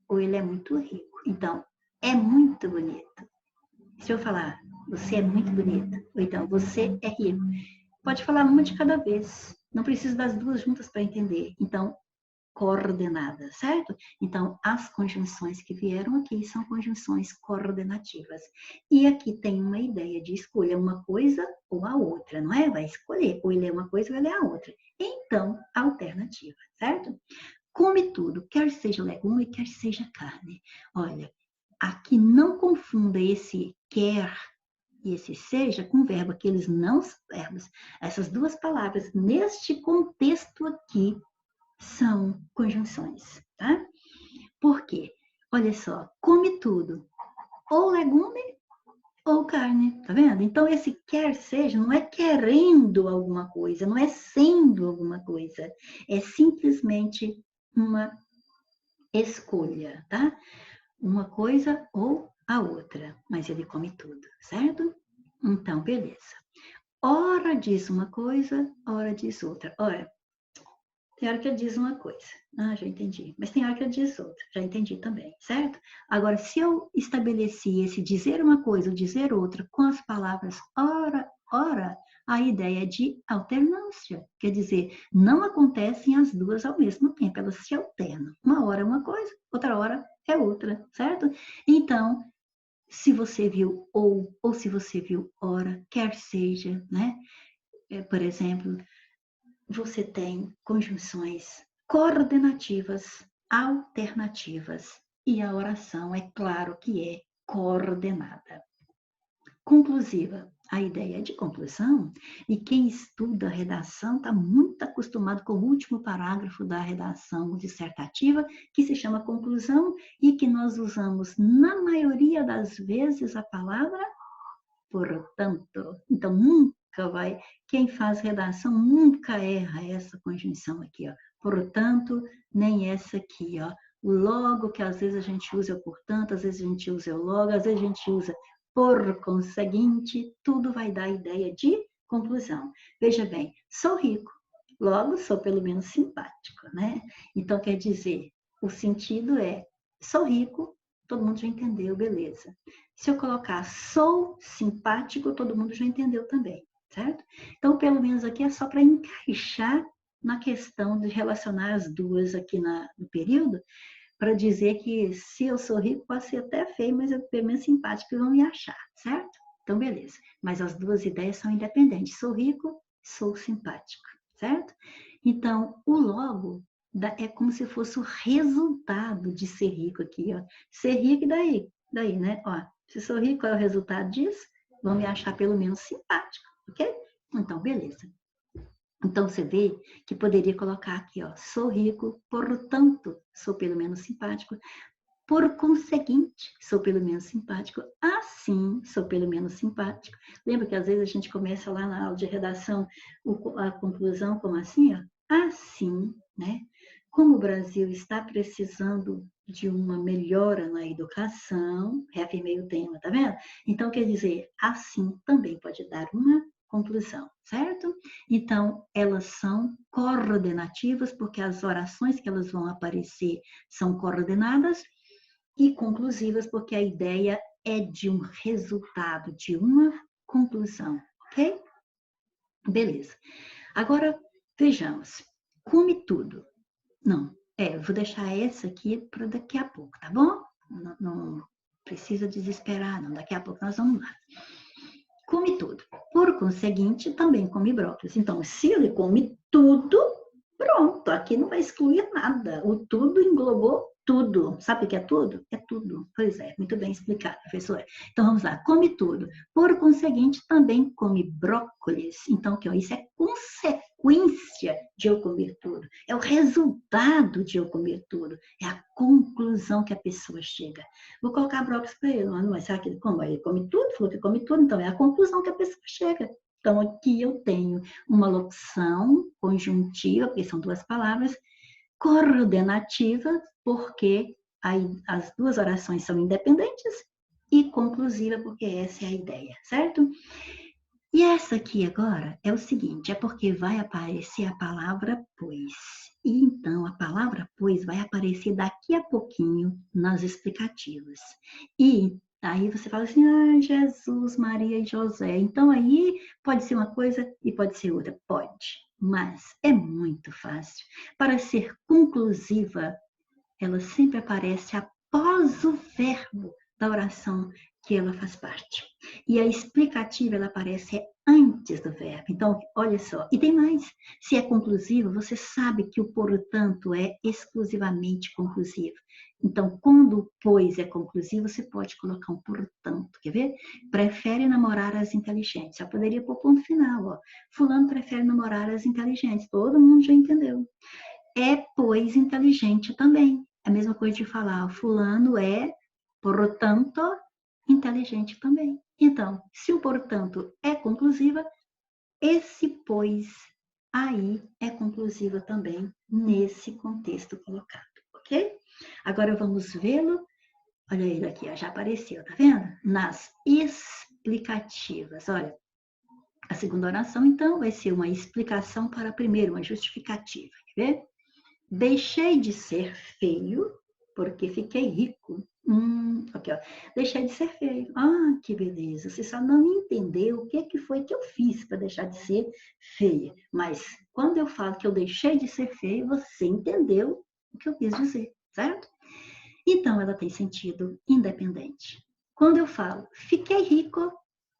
ou ele é muito rico. Então, é muito bonito. Se eu falar, você é muito bonita, ou então, você é rico, pode falar uma de cada vez. Não precisa das duas juntas para entender. Então, coordenada, certo? Então, as conjunções que vieram aqui são conjunções coordenativas. E aqui tem uma ideia de escolha uma coisa ou a outra, não é? Vai escolher, ou ele é uma coisa ou ele é a outra. Então, alternativa, certo? Come tudo, quer seja legume, quer seja carne. Olha, aqui não confunda esse quer e esse seja com verbo, que eles não são verbos. Essas duas palavras, neste contexto aqui, são conjunções, tá? Por quê? Olha só, come tudo, ou legume ou carne, tá vendo? Então, esse quer seja não é querendo alguma coisa, não é sendo alguma coisa, é simplesmente uma escolha, tá? Uma coisa ou a outra, mas ele come tudo, certo? Então, beleza. Ora diz uma coisa, ora diz outra. Ora, tem hora que ele diz uma coisa. Ah, já entendi. Mas tem hora que ele diz outra. Já entendi também, certo? Agora, se eu estabeleci esse dizer uma coisa ou dizer outra com as palavras ora, ora, a ideia é de alternância. Quer dizer, não acontecem as duas ao mesmo tempo, elas se alternam. Uma hora é uma coisa, outra hora é outra, certo? Então, se você viu ou se você viu ora, quer seja, né? Por exemplo, você tem conjunções coordenativas, alternativas, e a oração, é claro que é coordenada. Conclusiva, a ideia é de conclusão, e quem estuda redação está muito acostumado com o último parágrafo da redação dissertativa, que se chama conclusão, e que nós usamos, na maioria das vezes, a palavra portanto. Então, nunca vai, quem faz redação nunca erra essa conjunção aqui, ó. Portanto, nem essa aqui, ó. O logo, que às vezes a gente usa o portanto, às vezes a gente usa o logo, às vezes a gente usa por conseguinte, tudo vai dar a ideia de conclusão. Veja bem, sou rico, logo sou pelo menos simpático, né? Então, quer dizer, o sentido é, sou rico, todo mundo já entendeu, beleza. Se eu colocar sou simpático, todo mundo já entendeu também, certo? Então, pelo menos aqui é só para encaixar na questão de relacionar as duas aqui no período, para dizer que se eu sou rico, posso ser até feio, mas eu pelo menos simpático e vão me achar, certo? Então, beleza. Mas as duas ideias são independentes. Sou rico, sou simpático, certo? Então, o logo é como se fosse o resultado de ser rico aqui, ó. Ser rico e daí? Daí, né? Ó, se sou rico, qual é o resultado disso? Vão me achar pelo menos simpático, ok? Então, beleza. Então, você vê que poderia colocar aqui, ó, sou rico, portanto, sou pelo menos simpático. Por conseguinte, sou pelo menos simpático. Assim, sou pelo menos simpático. Lembra que às vezes a gente começa lá na aula de redação a conclusão como assim, ó? Assim, né? Como o Brasil está precisando de uma melhora na educação, reafirmei o tema, tá vendo? Então, quer dizer, assim também pode dar uma conclusão, certo? Então, elas são coordenativas, porque as orações que elas vão aparecer são coordenadas, e conclusivas, porque a ideia é de um resultado, de uma conclusão, ok? Beleza. Agora, vejamos. Come tudo. Não, vou deixar essa aqui para daqui a pouco, tá bom? Não, não precisa desesperar, não. Daqui a pouco nós vamos lá. Come tudo. Por conseguinte, também come brócolis. Então, se ele come tudo, pronto, aqui não vai excluir nada. O tudo englobou tudo. Sabe o que é tudo? É tudo. Pois é, muito bem explicado, professora. Então, vamos lá. Come tudo. Por conseguinte, também come brócolis. Então, aqui, ó, isso é consequência de eu comer tudo. É o resultado de eu comer tudo. É a conclusão que a pessoa chega. Vou colocar brócolis para ele. Mas será que ele come? Ele come tudo? Falou que come tudo. Então, é a conclusão que a pessoa chega. Então, aqui eu tenho uma locução conjuntiva, porque são duas palavras, coordenativa, porque as duas orações são independentes, e conclusiva, porque essa é a ideia, certo? E essa aqui agora é o seguinte, é porque vai aparecer a palavra pois. E então, a palavra pois vai aparecer daqui a pouquinho nas explicativas. E aí você fala assim, ah, Jesus, Maria e José. Então aí pode ser uma coisa e pode ser outra. Pode, mas é muito fácil. Para ser conclusiva, ela sempre aparece após o verbo da oração que ela faz parte. E a explicativa, ela aparece antes do verbo. Então, olha só. E tem mais. Se é conclusivo, você sabe que o portanto é exclusivamente conclusivo. Então, quando o pois é conclusivo, você pode colocar um portanto, quer ver? Prefere namorar as inteligentes. Já poderia pôr ponto final, ó. Fulano prefere namorar as inteligentes. Todo mundo já entendeu. É, pois, inteligente também. É a mesma coisa de falar, fulano é, portanto, inteligente também. Então, se o portanto é conclusiva, esse pois aí é conclusiva também nesse contexto colocado, ok? Agora vamos vê-lo. Olha ele aqui, ó, já apareceu, tá vendo? Nas explicativas. Olha, a segunda oração, então, vai ser uma explicação para a primeira, uma justificativa. Quer ver? Deixei de ser feio porque fiquei rico. Aqui, ó. Deixei de ser feio. Ah, que beleza. Você só não entendeu o que foi que eu fiz para deixar de ser feia. Mas quando eu falo que eu deixei de ser feio, você entendeu o que eu quis dizer, certo? Então, ela tem sentido independente. Quando eu falo fiquei rico,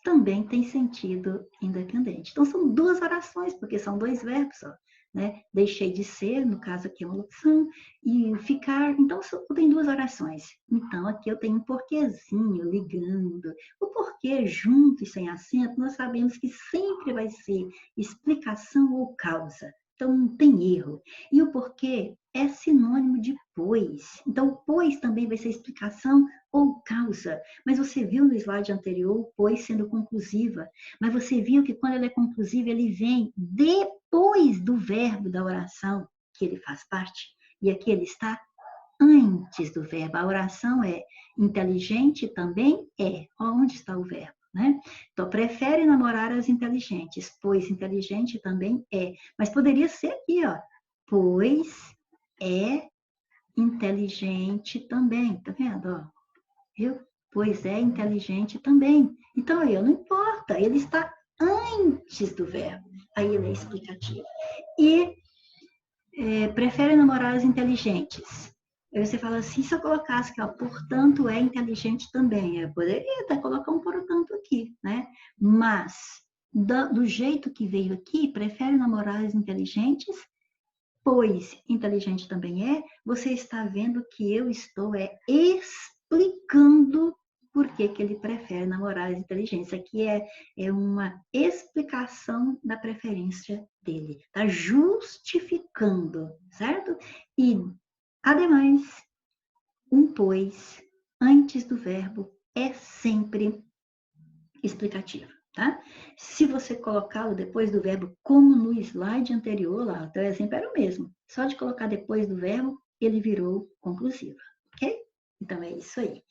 também tem sentido independente. Então, são duas orações, porque são dois verbos, ó, né? Deixei de ser, no caso aqui é uma opção, e ficar, então tem duas orações. Então, aqui eu tenho um porquezinho ligando. O porquê junto e sem acento, nós sabemos que sempre vai ser explicação ou causa. Então, não tem erro. E o porquê é sinônimo de pois. Então, pois também vai ser explicação ou causa. Mas você viu no slide anterior o pois sendo conclusiva. Mas você viu que quando ele é conclusiva, ele vem depois do verbo da oração que ele faz parte. E aqui ele está antes do verbo. A oração é inteligente também é. Onde está o verbo? Né? Então, prefere namorar as inteligentes, pois inteligente também é. Mas poderia ser aqui, ó. Pois é inteligente também. Tá vendo? Ó? Viu? Pois é inteligente também. Então, aí, não importa. Ele está antes do verbo. Aí ele é explicativo. E prefere namorar as inteligentes. Aí você fala assim, se eu colocasse que, ó, portanto, é inteligente também. Eu poderia até colocar um portanto aqui, né? Mas, do jeito que veio aqui, prefere namorar as inteligentes, pois inteligente também é, você está vendo que eu estou explicando por que ele prefere namorar as inteligentes. Aqui é uma explicação da preferência dele. Está justificando, certo? E, ademais, um pois antes do verbo é sempre explicativo. Tá? Se você colocá-lo depois do verbo, como no slide anterior, lá, então o exemplo era o mesmo. Só de colocar depois do verbo, ele virou conclusiva, ok? Então é isso aí.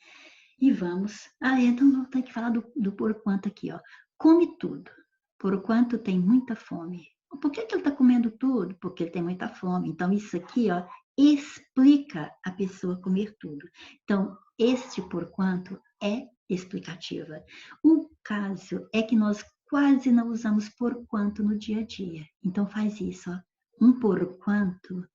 E vamos. Então tem que falar do porquanto aqui, ó. Come tudo, porquanto tem muita fome. Por que ele está comendo tudo? Porque ele tem muita fome. Então, isso aqui, ó, explica a pessoa comer tudo. Então, este porquanto é explicativa. O caso é que nós quase não usamos porquanto no dia a dia. Então, faz isso, ó. Um porquanto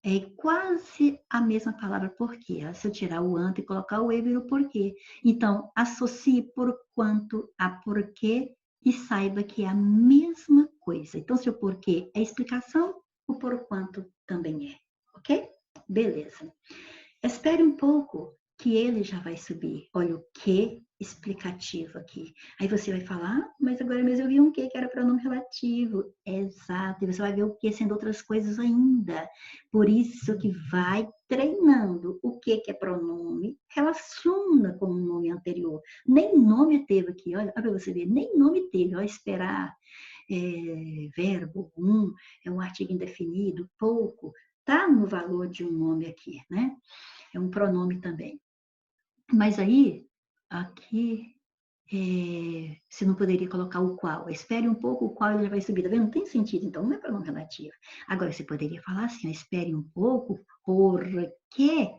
é quase a mesma palavra porquê. Se eu tirar o ante e colocar o e, vira o porquê. Então, associe porquanto a porquê e saiba que é a mesma coisa. Então, se o porquê é explicação, o porquanto também é. Ok? Beleza. Espere um pouco que ele já vai subir. Olha o que explicativo aqui. Aí você vai falar, mas agora mesmo eu vi um que era pronome relativo. Exato. E você vai ver o que sendo outras coisas ainda. Por isso que vai treinando. O que é pronome? Relaciona com o nome anterior. Nem nome teve aqui. Olha para você ver. Nem nome teve. Olha, esperar. Verbo, é um artigo indefinido, pouco. Tá no valor de um nome aqui, né? É um pronome também. Mas aí, aqui, você não poderia colocar o qual. Espere um pouco, o qual ele já vai subir. Tá vendo? Não tem sentido, então não é pronome relativo. Agora, você poderia falar assim, espere um pouco, porque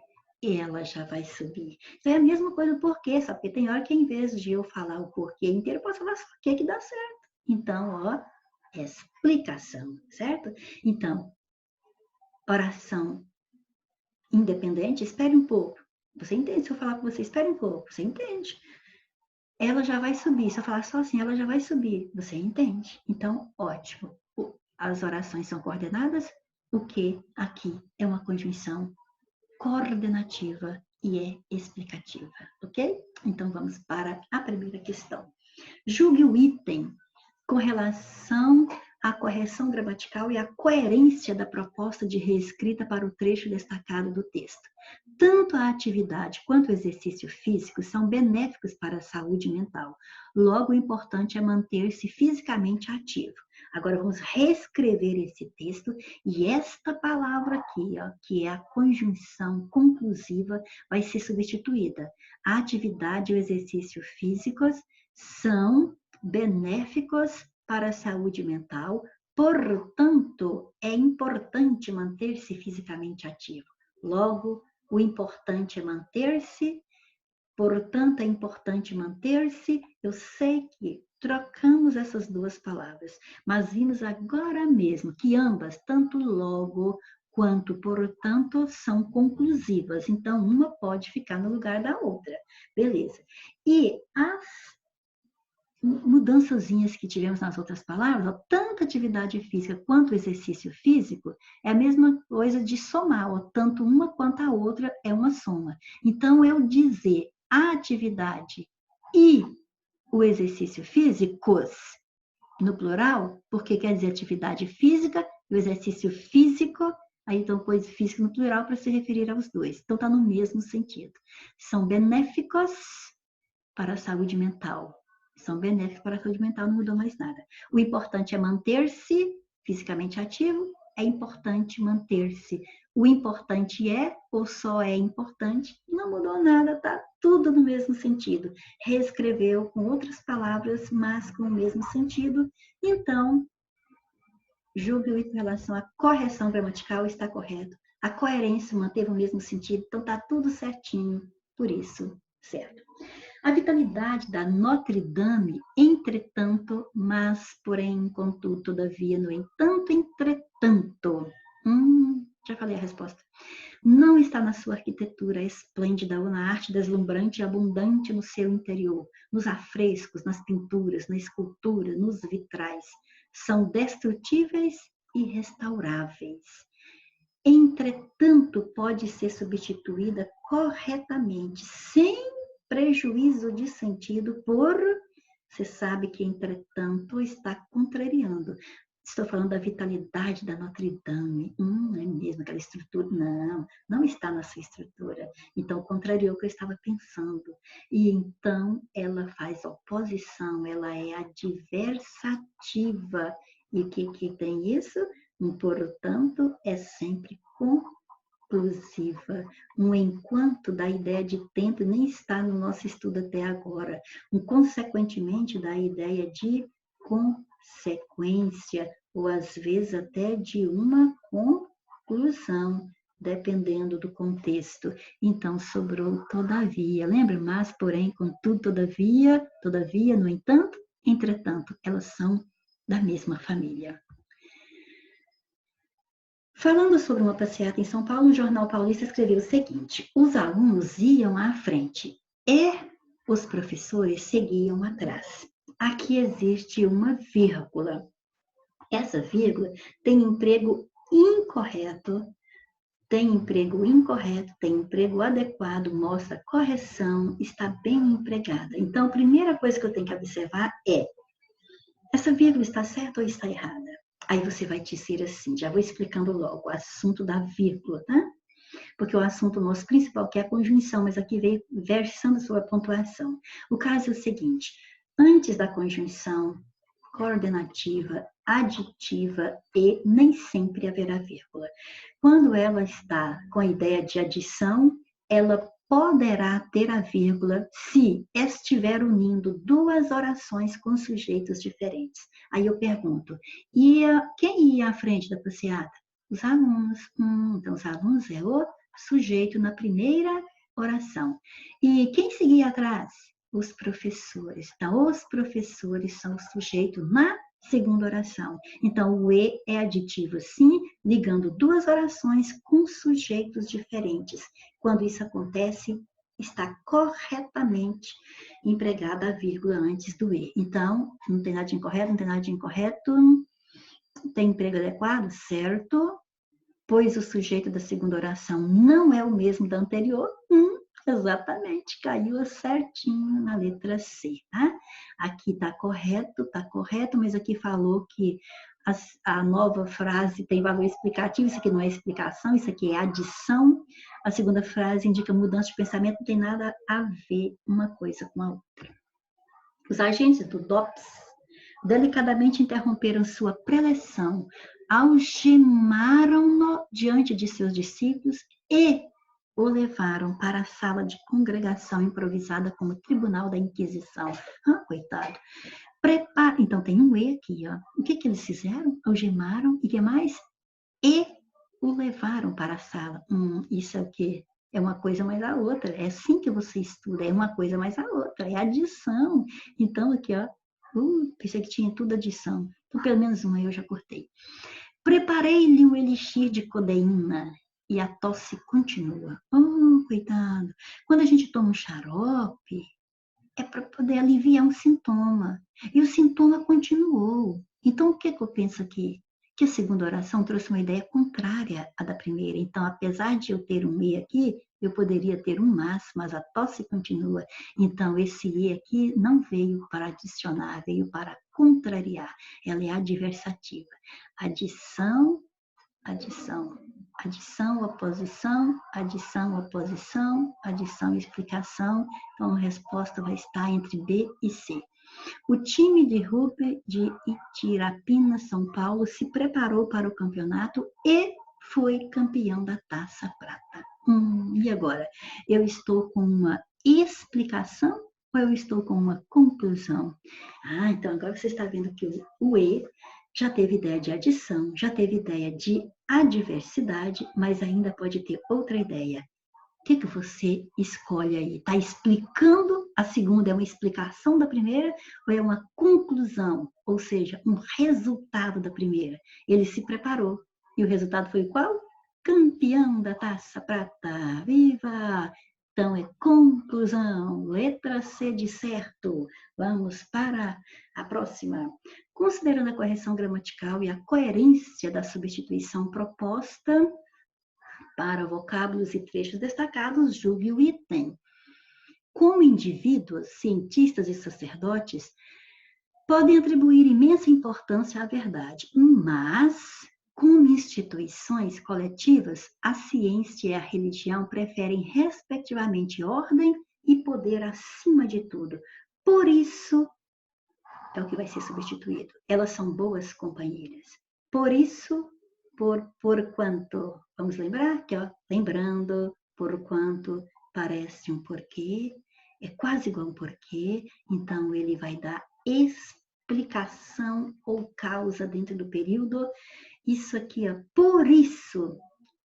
ela já vai subir. Então, é a mesma coisa do porquê, só porque tem hora que, em vez de eu falar o porquê inteiro, eu posso falar só o que dá certo. Então, ó, explicação, certo? Então, oração independente, espere um pouco. Você entende? Se eu falar com você, espere um pouco, você entende. Ela já vai subir. Se eu falar só assim, ela já vai subir. Você entende? Então, ótimo. As orações são coordenadas. O que aqui é uma conjunção coordenativa e é explicativa, ok? Então, vamos para a primeira questão. Julgue o item com relação à correção gramatical e à coerência da proposta de reescrita para o trecho destacado do texto. Tanto a atividade quanto o exercício físico são benéficos para a saúde mental. Logo, o importante é manter-se fisicamente ativo. Agora, vamos reescrever esse texto e esta palavra aqui, ó, que é a conjunção conclusiva, vai ser substituída. A atividade e o exercício físicos são benéficos para a saúde mental, portanto, é importante manter-se fisicamente ativo. Logo, o importante é manter-se, portanto, é importante manter-se. Eu sei que trocamos essas duas palavras, mas vimos agora mesmo que ambas, tanto logo quanto portanto, são conclusivas. Então, uma pode ficar no lugar da outra. Beleza. E as mudançazinhas que tivemos nas outras palavras, ó, tanto atividade física quanto exercício físico, é a mesma coisa de somar, ó, tanto uma quanto a outra é uma soma. Então, eu dizer a atividade e o exercício físicos, no plural, porque quer dizer atividade física e o exercício físico, aí então pôs físico no plural para se referir aos dois. Então, está no mesmo sentido. São benéficos para a saúde mental. São benéficos para a saúde mental, não mudou mais nada. O importante é manter-se fisicamente ativo, é importante manter-se. O importante é, ou só é importante, não mudou nada, tá tudo no mesmo sentido. Reescreveu com outras palavras, mas com o mesmo sentido. Então, julgue o item em relação à correção gramatical está correto. A coerência manteve o mesmo sentido, então tá tudo certinho, por isso, certo. A vitalidade da Notre Dame, entretanto, mas, porém, contudo, todavia, no entanto, entretanto. Já falei a resposta. Não está na sua arquitetura esplêndida ou na arte deslumbrante e abundante no seu interior, nos afrescos, nas pinturas, na escultura, nos vitrais. São destrutíveis e restauráveis. Entretanto, pode ser substituída corretamente, sem prejuízo de sentido por, você sabe que, entretanto, está contrariando. Estou falando da vitalidade da Notre Dame. É mesmo aquela estrutura? Não, não está na sua estrutura. Então, contrariou o que eu estava pensando. E então, ela faz oposição, ela é adversativa. E o que tem isso? Portanto, é sempre conclusiva. Um enquanto da ideia de tempo nem está no nosso estudo até agora. Consequentemente, da ideia de consequência, ou às vezes até de uma conclusão, dependendo do contexto. Então, sobrou todavia. Lembra? Mas, porém, contudo, todavia, no entanto, entretanto, elas são da mesma família. Falando sobre uma passeata em São Paulo, o Jornal Paulista escreveu o seguinte: os alunos iam à frente e os professores seguiam atrás. Aqui existe uma vírgula. Essa vírgula tem emprego incorreto, tem emprego adequado, mostra correção, está bem empregada. Então, a primeira coisa que eu tenho que observar é: essa vírgula está certa ou está errada? Aí você vai dizer assim, já vou explicando logo o assunto da vírgula, tá? Porque o assunto nosso principal que é a conjunção, mas aqui veio versando sobre a pontuação. O caso é o seguinte: antes da conjunção coordenativa, aditiva e nem sempre haverá vírgula. Quando ela está com a ideia de adição, ela poderá ter a vírgula se estiver unindo duas orações com sujeitos diferentes. Aí eu pergunto, quem ia à frente da passeata? Os alunos. Então, os alunos é o sujeito na primeira oração. E quem seguia atrás? Os professores. Então, os professores são o sujeito na segunda oração. Então, o E é aditivo, sim, ligando duas orações com sujeitos diferentes. Quando isso acontece, está corretamente empregada a vírgula antes do E. Então, não tem nada de incorreto, não tem nada de incorreto. Tem emprego adequado? Certo. pois o sujeito da segunda oração não é o mesmo da anterior. Exatamente, caiu certinho na letra C, tá? Aqui tá correto, mas aqui falou que a nova frase tem valor explicativo, isso aqui não é explicação, isso aqui é adição. A segunda frase indica mudança de pensamento, não tem nada a ver uma coisa com a outra. Os agentes do DOPS delicadamente interromperam sua preleção, algemaram-no diante de seus discípulos e o levaram para a sala de congregação improvisada como tribunal da Inquisição. Coitado. Então tem um E aqui, ó. O que eles fizeram? Algemaram e o que mais? E o levaram para a sala. Isso é o quê? É uma coisa mais a outra. É assim que você estuda, é uma coisa mais a outra, é adição. Então aqui, ó, pensei que tinha tudo adição. Então pelo menos uma eu já cortei. Preparei-lhe um elixir de codeína e a tosse continua. Coitado. Quando a gente toma um xarope, é para poder aliviar um sintoma. E o sintoma continuou. Então, o que eu penso aqui? Que a segunda oração trouxe uma ideia contrária à da primeira. Então, apesar de eu ter um E aqui, eu poderia ter um mas a tosse continua. Então, esse E aqui não veio para adicionar, veio para contrariar. Ela é adversativa. Adição, oposição, adição, explicação. Então, a resposta vai estar entre B e C. O time de rugby de Itirapina, São Paulo, se preparou para o campeonato e foi campeão da Taça Prata. E agora? Eu estou com uma explicação ou eu estou com uma conclusão? Então agora você está vendo que o E já teve ideia de adição, já teve ideia de adversidade, mas ainda pode ter outra ideia. O que você escolhe aí? Está explicando, a segunda é uma explicação da primeira ou é uma conclusão? Ou seja, um resultado da primeira. Ele se preparou. E o resultado foi qual? Campeão da Taça Prata. Viva! Então é conclusão. Letra C de certo. Vamos para a próxima. Considerando a correção gramatical e a coerência da substituição proposta, para vocábulos e trechos destacados, julgue o item. Como indivíduos, cientistas e sacerdotes podem atribuir imensa importância à verdade, mas, como instituições coletivas, a ciência e a religião preferem, respectivamente, ordem e poder acima de tudo. Por isso, é o que vai ser substituído. Elas são boas companheiras. Por isso, por quanto, vamos lembrar que, lembrando, por quanto parece um porquê, é quase igual a um porquê, então ele vai dar explicação ou causa dentro do período. Isso aqui, por isso,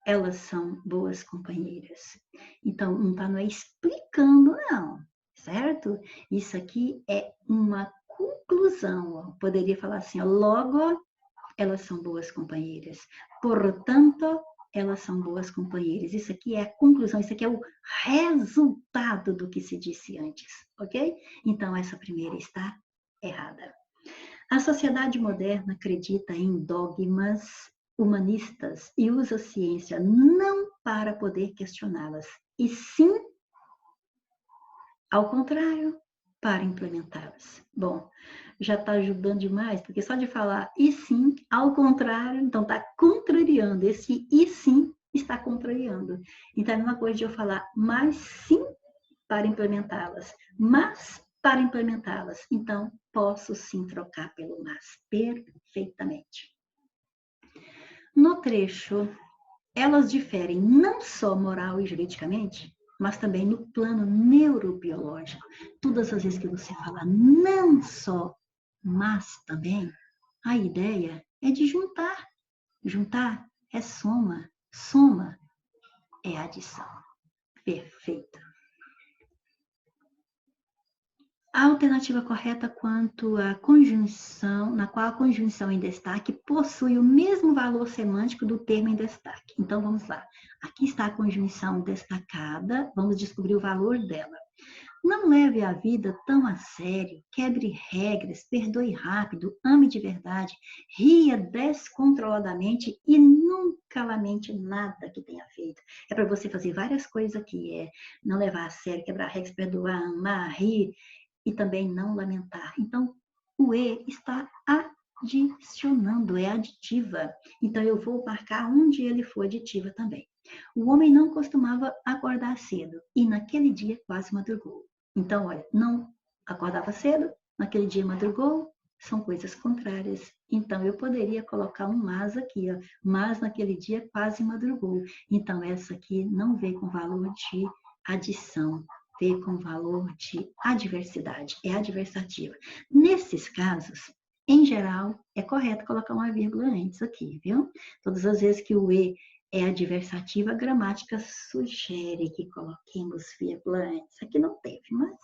elas são boas companheiras. Então, não está explicando, não, certo? Isso aqui é uma conclusão. Poderia falar assim, logo, elas são boas companheiras. Portanto, elas são boas companheiras. Isso aqui é a conclusão, isso aqui é o resultado do que se disse antes, ok? Então, essa primeira está errada. A sociedade moderna acredita em dogmas humanistas e usa a ciência não para poder questioná-las, e sim, ao contrário, para implementá-las. Bom, já está ajudando demais, porque só de falar e sim, ao contrário, então está contrariando. Esse e sim está contrariando. Então, é a mesma coisa de eu falar mas sim para implementá-las, mas para implementá-las. Então, posso sim trocar pelo mas, perfeitamente. No trecho, elas diferem não só moral e juridicamente, mas também no plano neurobiológico. Todas as vezes que você fala não só, mas também, a ideia é de juntar. Juntar é soma, soma é adição. Perfeito. A alternativa correta quanto à conjunção, na qual a conjunção em destaque possui o mesmo valor semântico do termo em destaque. Então, vamos lá. Aqui está a conjunção destacada, vamos descobrir o valor dela. Não leve a vida tão a sério, quebre regras, perdoe rápido, ame de verdade, ria descontroladamente e nunca lamente nada que tenha feito. É para você fazer várias coisas aqui, não levar a sério, quebrar regras, perdoar, amar, rir e também não lamentar. Então, o E está adicionando, é aditiva. Então, eu vou marcar onde ele for aditiva também. O homem não costumava acordar cedo e naquele dia quase madrugou. Então, olha, não acordava cedo, naquele dia madrugou, são coisas contrárias. Então, eu poderia colocar um mas aqui, ó, mas naquele dia quase madrugou. Então, essa aqui não veio com valor de adição, veio com valor de adversidade, é adversativa. Nesses casos, em geral, é correto colocar uma vírgula antes aqui, viu? Todas as vezes que o E é adversativa, a gramática sugere que coloquemos vírgula antes. Aqui não teve, mas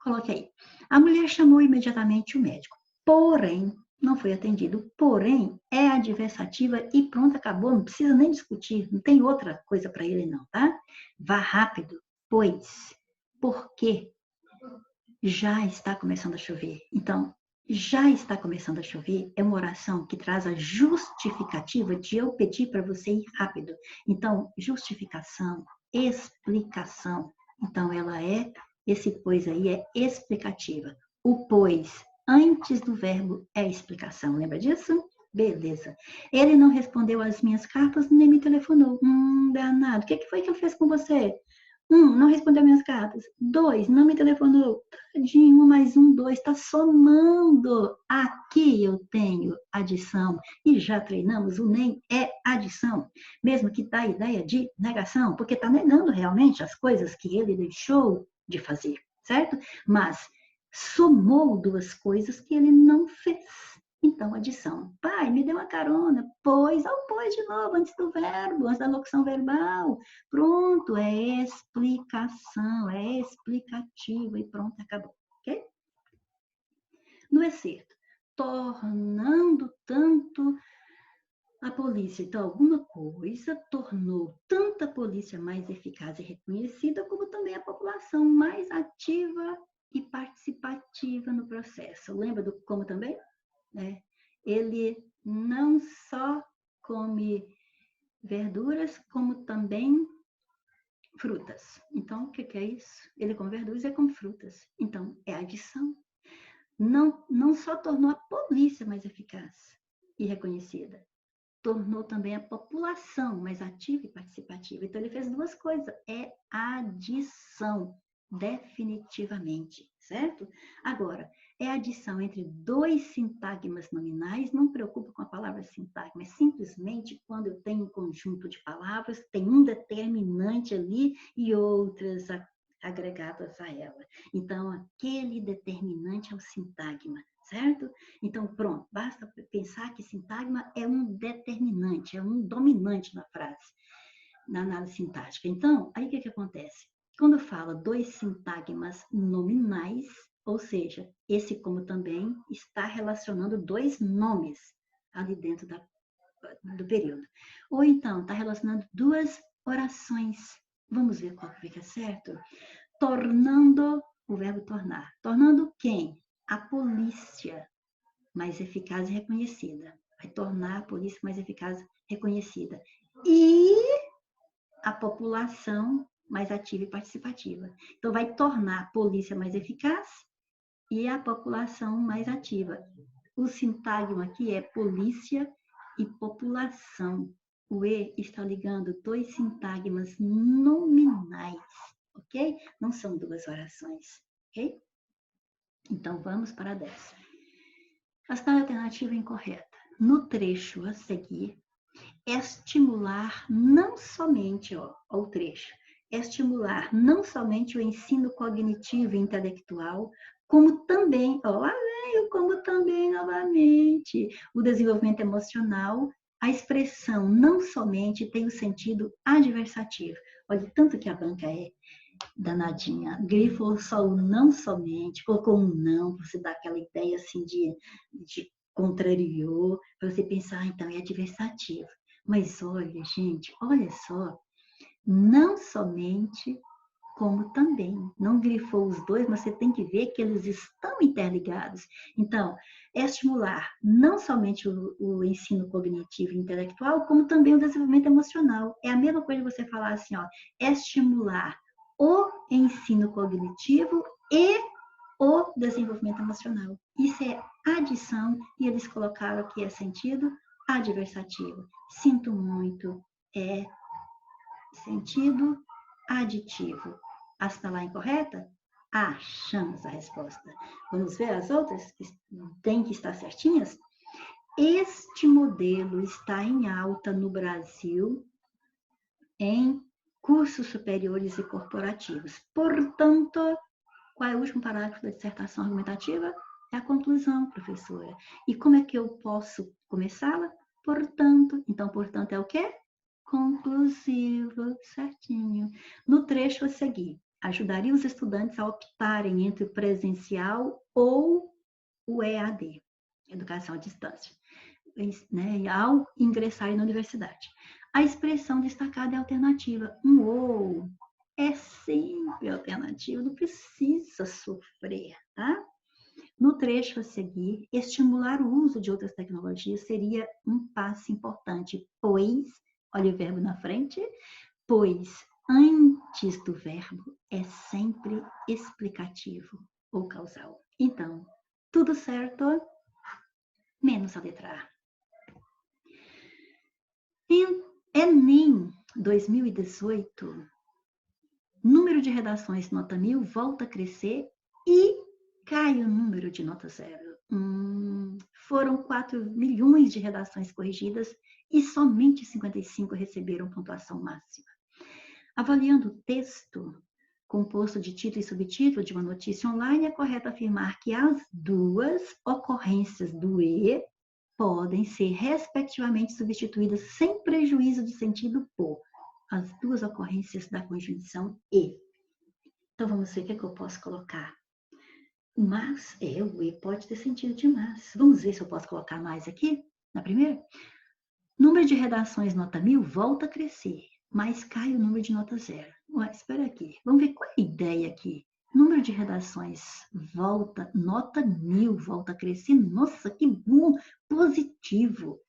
coloque aí. A mulher chamou imediatamente o médico, porém, não foi atendido. Porém, é adversativa e pronto, acabou. Não precisa nem discutir, não tem outra coisa para ele não, tá? Vá rápido, pois, porque já está começando a chover. Então, já está começando a chover é uma oração que traz a justificativa de eu pedir para você ir rápido. Então, justificação, explicação. Então, ela é, esse pois aí é explicativa. O pois, antes do verbo, é explicação. Lembra disso? Beleza. Ele não respondeu às minhas cartas nem me telefonou. Danado. O que foi que ele fez com você? 1, não respondeu minhas cartas. 2, não me telefonou. Tadinho, 1 mais 1, 2, está somando. Aqui eu tenho adição. E já treinamos, o NEM é adição. Mesmo que dá a ideia de negação, porque está negando realmente as coisas que ele deixou de fazer, certo? Mas somou duas coisas que ele não fez. Então, adição. Pai, me deu uma carona. Pois, pois de novo, antes do verbo, antes da locução verbal. Pronto, é explicação, é explicativo e pronto, acabou, ok? No excerto, tornando tanto a polícia, então, alguma coisa tornou tanto a polícia mais eficaz e reconhecida, como também a população mais ativa e participativa no processo. Lembra do como também? Ele não só come verduras, como também frutas. Então, o que é isso? Ele come verduras e come frutas. Então, é adição. Não só tornou a polícia mais eficaz e reconhecida, tornou também a população mais ativa e participativa. Então, ele fez duas coisas. É adição, definitivamente, certo? Agora, é adição entre dois sintagmas nominais, não preocupa com a palavra sintagma, é simplesmente quando eu tenho um conjunto de palavras, tem um determinante ali e outras agregadas a ela. Então, aquele determinante é o sintagma, certo? Então, pronto, basta pensar que sintagma é um determinante, é um dominante na frase, na análise sintática. Então, aí o que acontece? Quando fala dois sintagmas nominais, ou seja, esse como também está relacionando dois nomes ali dentro do período. Ou então, está relacionando duas orações. Vamos ver qual fica certo? Tornando, o verbo tornar. Tornando quem? A polícia mais eficaz e reconhecida. Vai tornar a polícia mais eficaz e reconhecida. E a população mais ativa e participativa. Então, vai tornar a polícia mais eficaz e a população mais ativa. O sintagma aqui é polícia e população. O E está ligando dois sintagmas nominais, ok? Não são duas orações, ok? Então, vamos para a 10. A alternativa incorreta. No trecho a seguir, estimular não somente, o trecho, estimular não somente o ensino cognitivo e intelectual, como também, como também, novamente, o desenvolvimento emocional, a expressão não somente tem o sentido adversativo. Olha, tanto que a banca é danadinha. Grifou só o não somente, colocou um não, você dá aquela ideia assim de contrariou, para você pensar, então é adversativo. Mas olha, gente, olha só, não somente como também. Não grifou os dois, mas você tem que ver que eles estão interligados. Então, é estimular não somente o ensino cognitivo e intelectual, como também o desenvolvimento emocional. É a mesma coisa que você falar assim, ó, é estimular o ensino cognitivo e o desenvolvimento emocional. Isso é adição, e eles colocaram aqui é sentido adversativo. Sinto muito, é sentido aditivo. Está lá incorreta? Achamos a resposta. Vamos ver as outras que têm que estar certinhas? Este modelo está em alta no Brasil em cursos superiores e corporativos. Portanto, qual é o último parágrafo da dissertação argumentativa? É a conclusão, professora. E como é que eu posso começá-la? Portanto. Então, portanto, é o quê? Conclusivo, certinho. No trecho a seguir, ajudaria os estudantes a optarem entre o presencial ou o EAD, educação à distância, né, ao ingressarem na universidade. A expressão destacada é alternativa. Um ou é sempre alternativa, não precisa sofrer, tá? No trecho a seguir, estimular o uso de outras tecnologias seria um passo importante, pois, olha o verbo na frente, pois antes do verbo é sempre explicativo ou causal. Então, tudo certo, menos a letra A. Em Enem 2018, número de redações nota 1000 volta a crescer e cai o número de nota 0. Foram 4 milhões de redações corrigidas e somente 55 receberam pontuação máxima. Avaliando o texto, composto de título e subtítulo de uma notícia online, é correto afirmar que as duas ocorrências do E podem ser, respectivamente, substituídas sem prejuízo de sentido por as duas ocorrências da conjunção E. Então, vamos ver o que eu posso colocar. Mas, o E pode ter sentido de mas. Vamos ver se eu posso colocar mais aqui, na primeira. Número de redações nota 1000 volta a crescer, mas cai o número de nota 0. Ué, espera aqui. Vamos ver qual é a ideia aqui. Número de redações volta, nota 1000 volta a crescer. Nossa, que bom, positivo.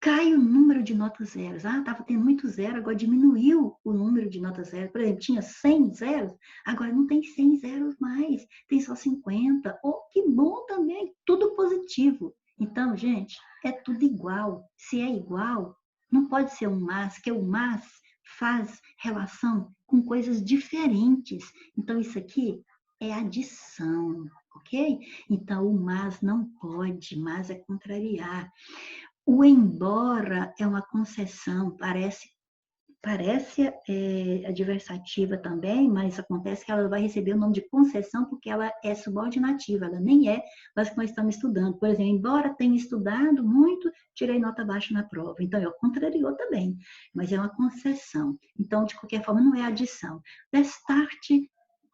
Cai o número de notas zeros. Estava tendo muito zero, agora diminuiu o número de notas zeros. Por exemplo, tinha 100 zeros, agora não tem 100 zeros mais, tem só 50. Oh, que bom também, tudo positivo. Então, gente, é tudo igual. Se é igual, não pode ser um mas, que o mas faz relação com coisas diferentes. Então, isso aqui é adição, ok? Então, o mas não pode, mas é contrariar. O embora é uma concessão, parece adversativa também, mas acontece que ela vai receber o nome de concessão porque ela é subordinativa, ela nem é mas que nós estamos estudando. Por exemplo, embora tenha estudado muito, tirei nota baixa na prova. Então, eu contrariou também, mas é uma concessão. Então, de qualquer forma, não é adição. Destarte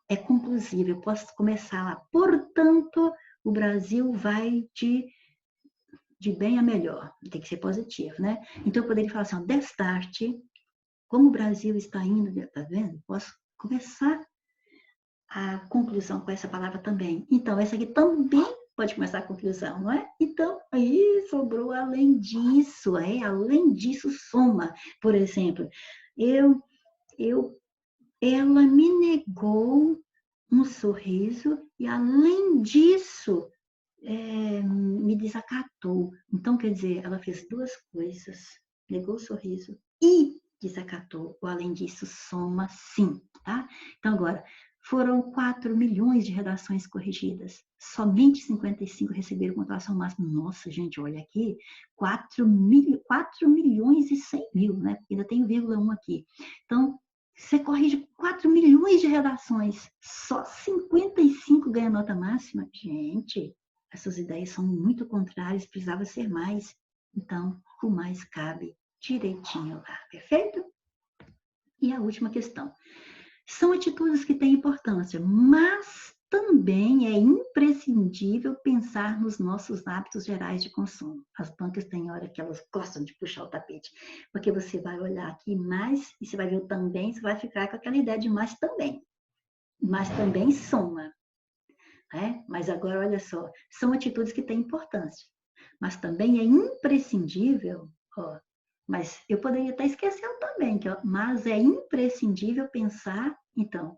é conclusivo, eu posso começar lá. Portanto, o Brasil vai de bem a melhor, tem que ser positivo, né? Então, eu poderia falar assim, ó, destarte, como o Brasil está indo, tá vendo? Posso começar a conclusão com essa palavra também. Então, essa aqui também pode começar a conclusão, não é? Então, aí sobrou além disso, além disso, soma. Por exemplo, ela me negou um sorriso e, além disso, me desacatou. Então, quer dizer, ela fez duas coisas, negou o sorriso e desacatou, ou além disso, soma sim, tá? Então, agora, foram 4 milhões de redações corrigidas, somente 55 receberam pontuação máxima. Nossa, gente, olha aqui, 4 milhões e 100 mil, né? Porque ainda tem 1,1 aqui. Então, você corrige 4 milhões de redações, só 55 ganha nota máxima? Gente, essas ideias são muito contrárias, precisava ser mais. Então, o mais cabe direitinho lá, perfeito? E a última questão. São atitudes que têm importância, mas também é imprescindível pensar nos nossos hábitos gerais de consumo. As bancas têm hora que elas gostam de puxar o tapete, porque você vai olhar aqui mais, e você vai ver o também, você vai ficar com aquela ideia de mais também. mas também soma, né? Mas agora, olha só, são atitudes que têm importância, mas também é imprescindível, ó, mas eu poderia até esquecer também, que, ó, mas é imprescindível pensar, então,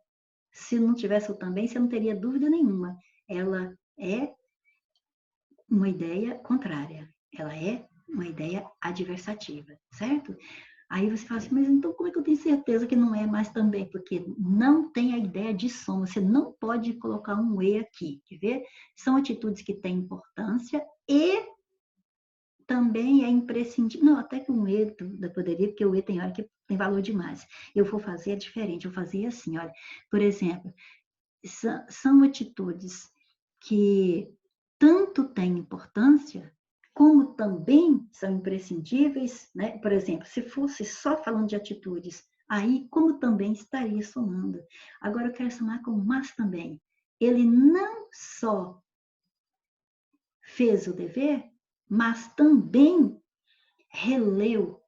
se não tivesse o também, você não teria dúvida nenhuma, ela é uma ideia contrária, ela é uma ideia adversativa, certo? Aí você fala assim, mas então como é que eu tenho certeza que não é mais também? Porque não tem a ideia de soma, você não pode colocar um E aqui, quer ver? São atitudes que têm importância e também é imprescindível. Não, até que um E eu poderia, porque o E tem hora que tem valor demais. Eu vou fazer diferente, eu vou fazer assim, olha. Por exemplo, são atitudes que tanto têm importância, como também são imprescindíveis, né? Por exemplo, se fosse só falando de atitudes, aí como também estaria somando. Agora eu quero somar com mas também. Ele não só fez o dever, mas também releu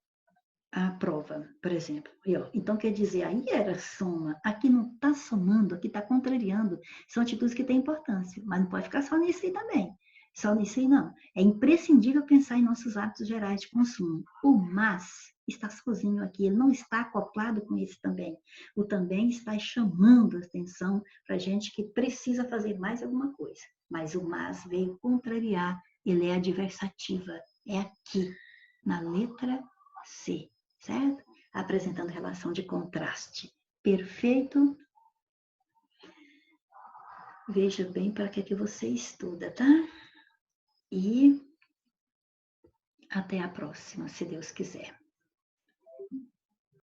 a prova, por exemplo. Então, quer dizer, aí era soma, aqui não está somando, aqui está contrariando. São atitudes que têm importância, mas não pode ficar só nisso aí também. Só nisso aí não. É imprescindível pensar em nossos hábitos gerais de consumo. O mas está sozinho aqui, ele não está acoplado com esse também. O também está chamando a atenção para a gente que precisa fazer mais alguma coisa. Mas o mas veio contrariar, ele é adversativa, é aqui, na letra C, certo? Apresentando relação de contraste. Perfeito? Veja bem para que você estuda, tá? E até a próxima, se Deus quiser.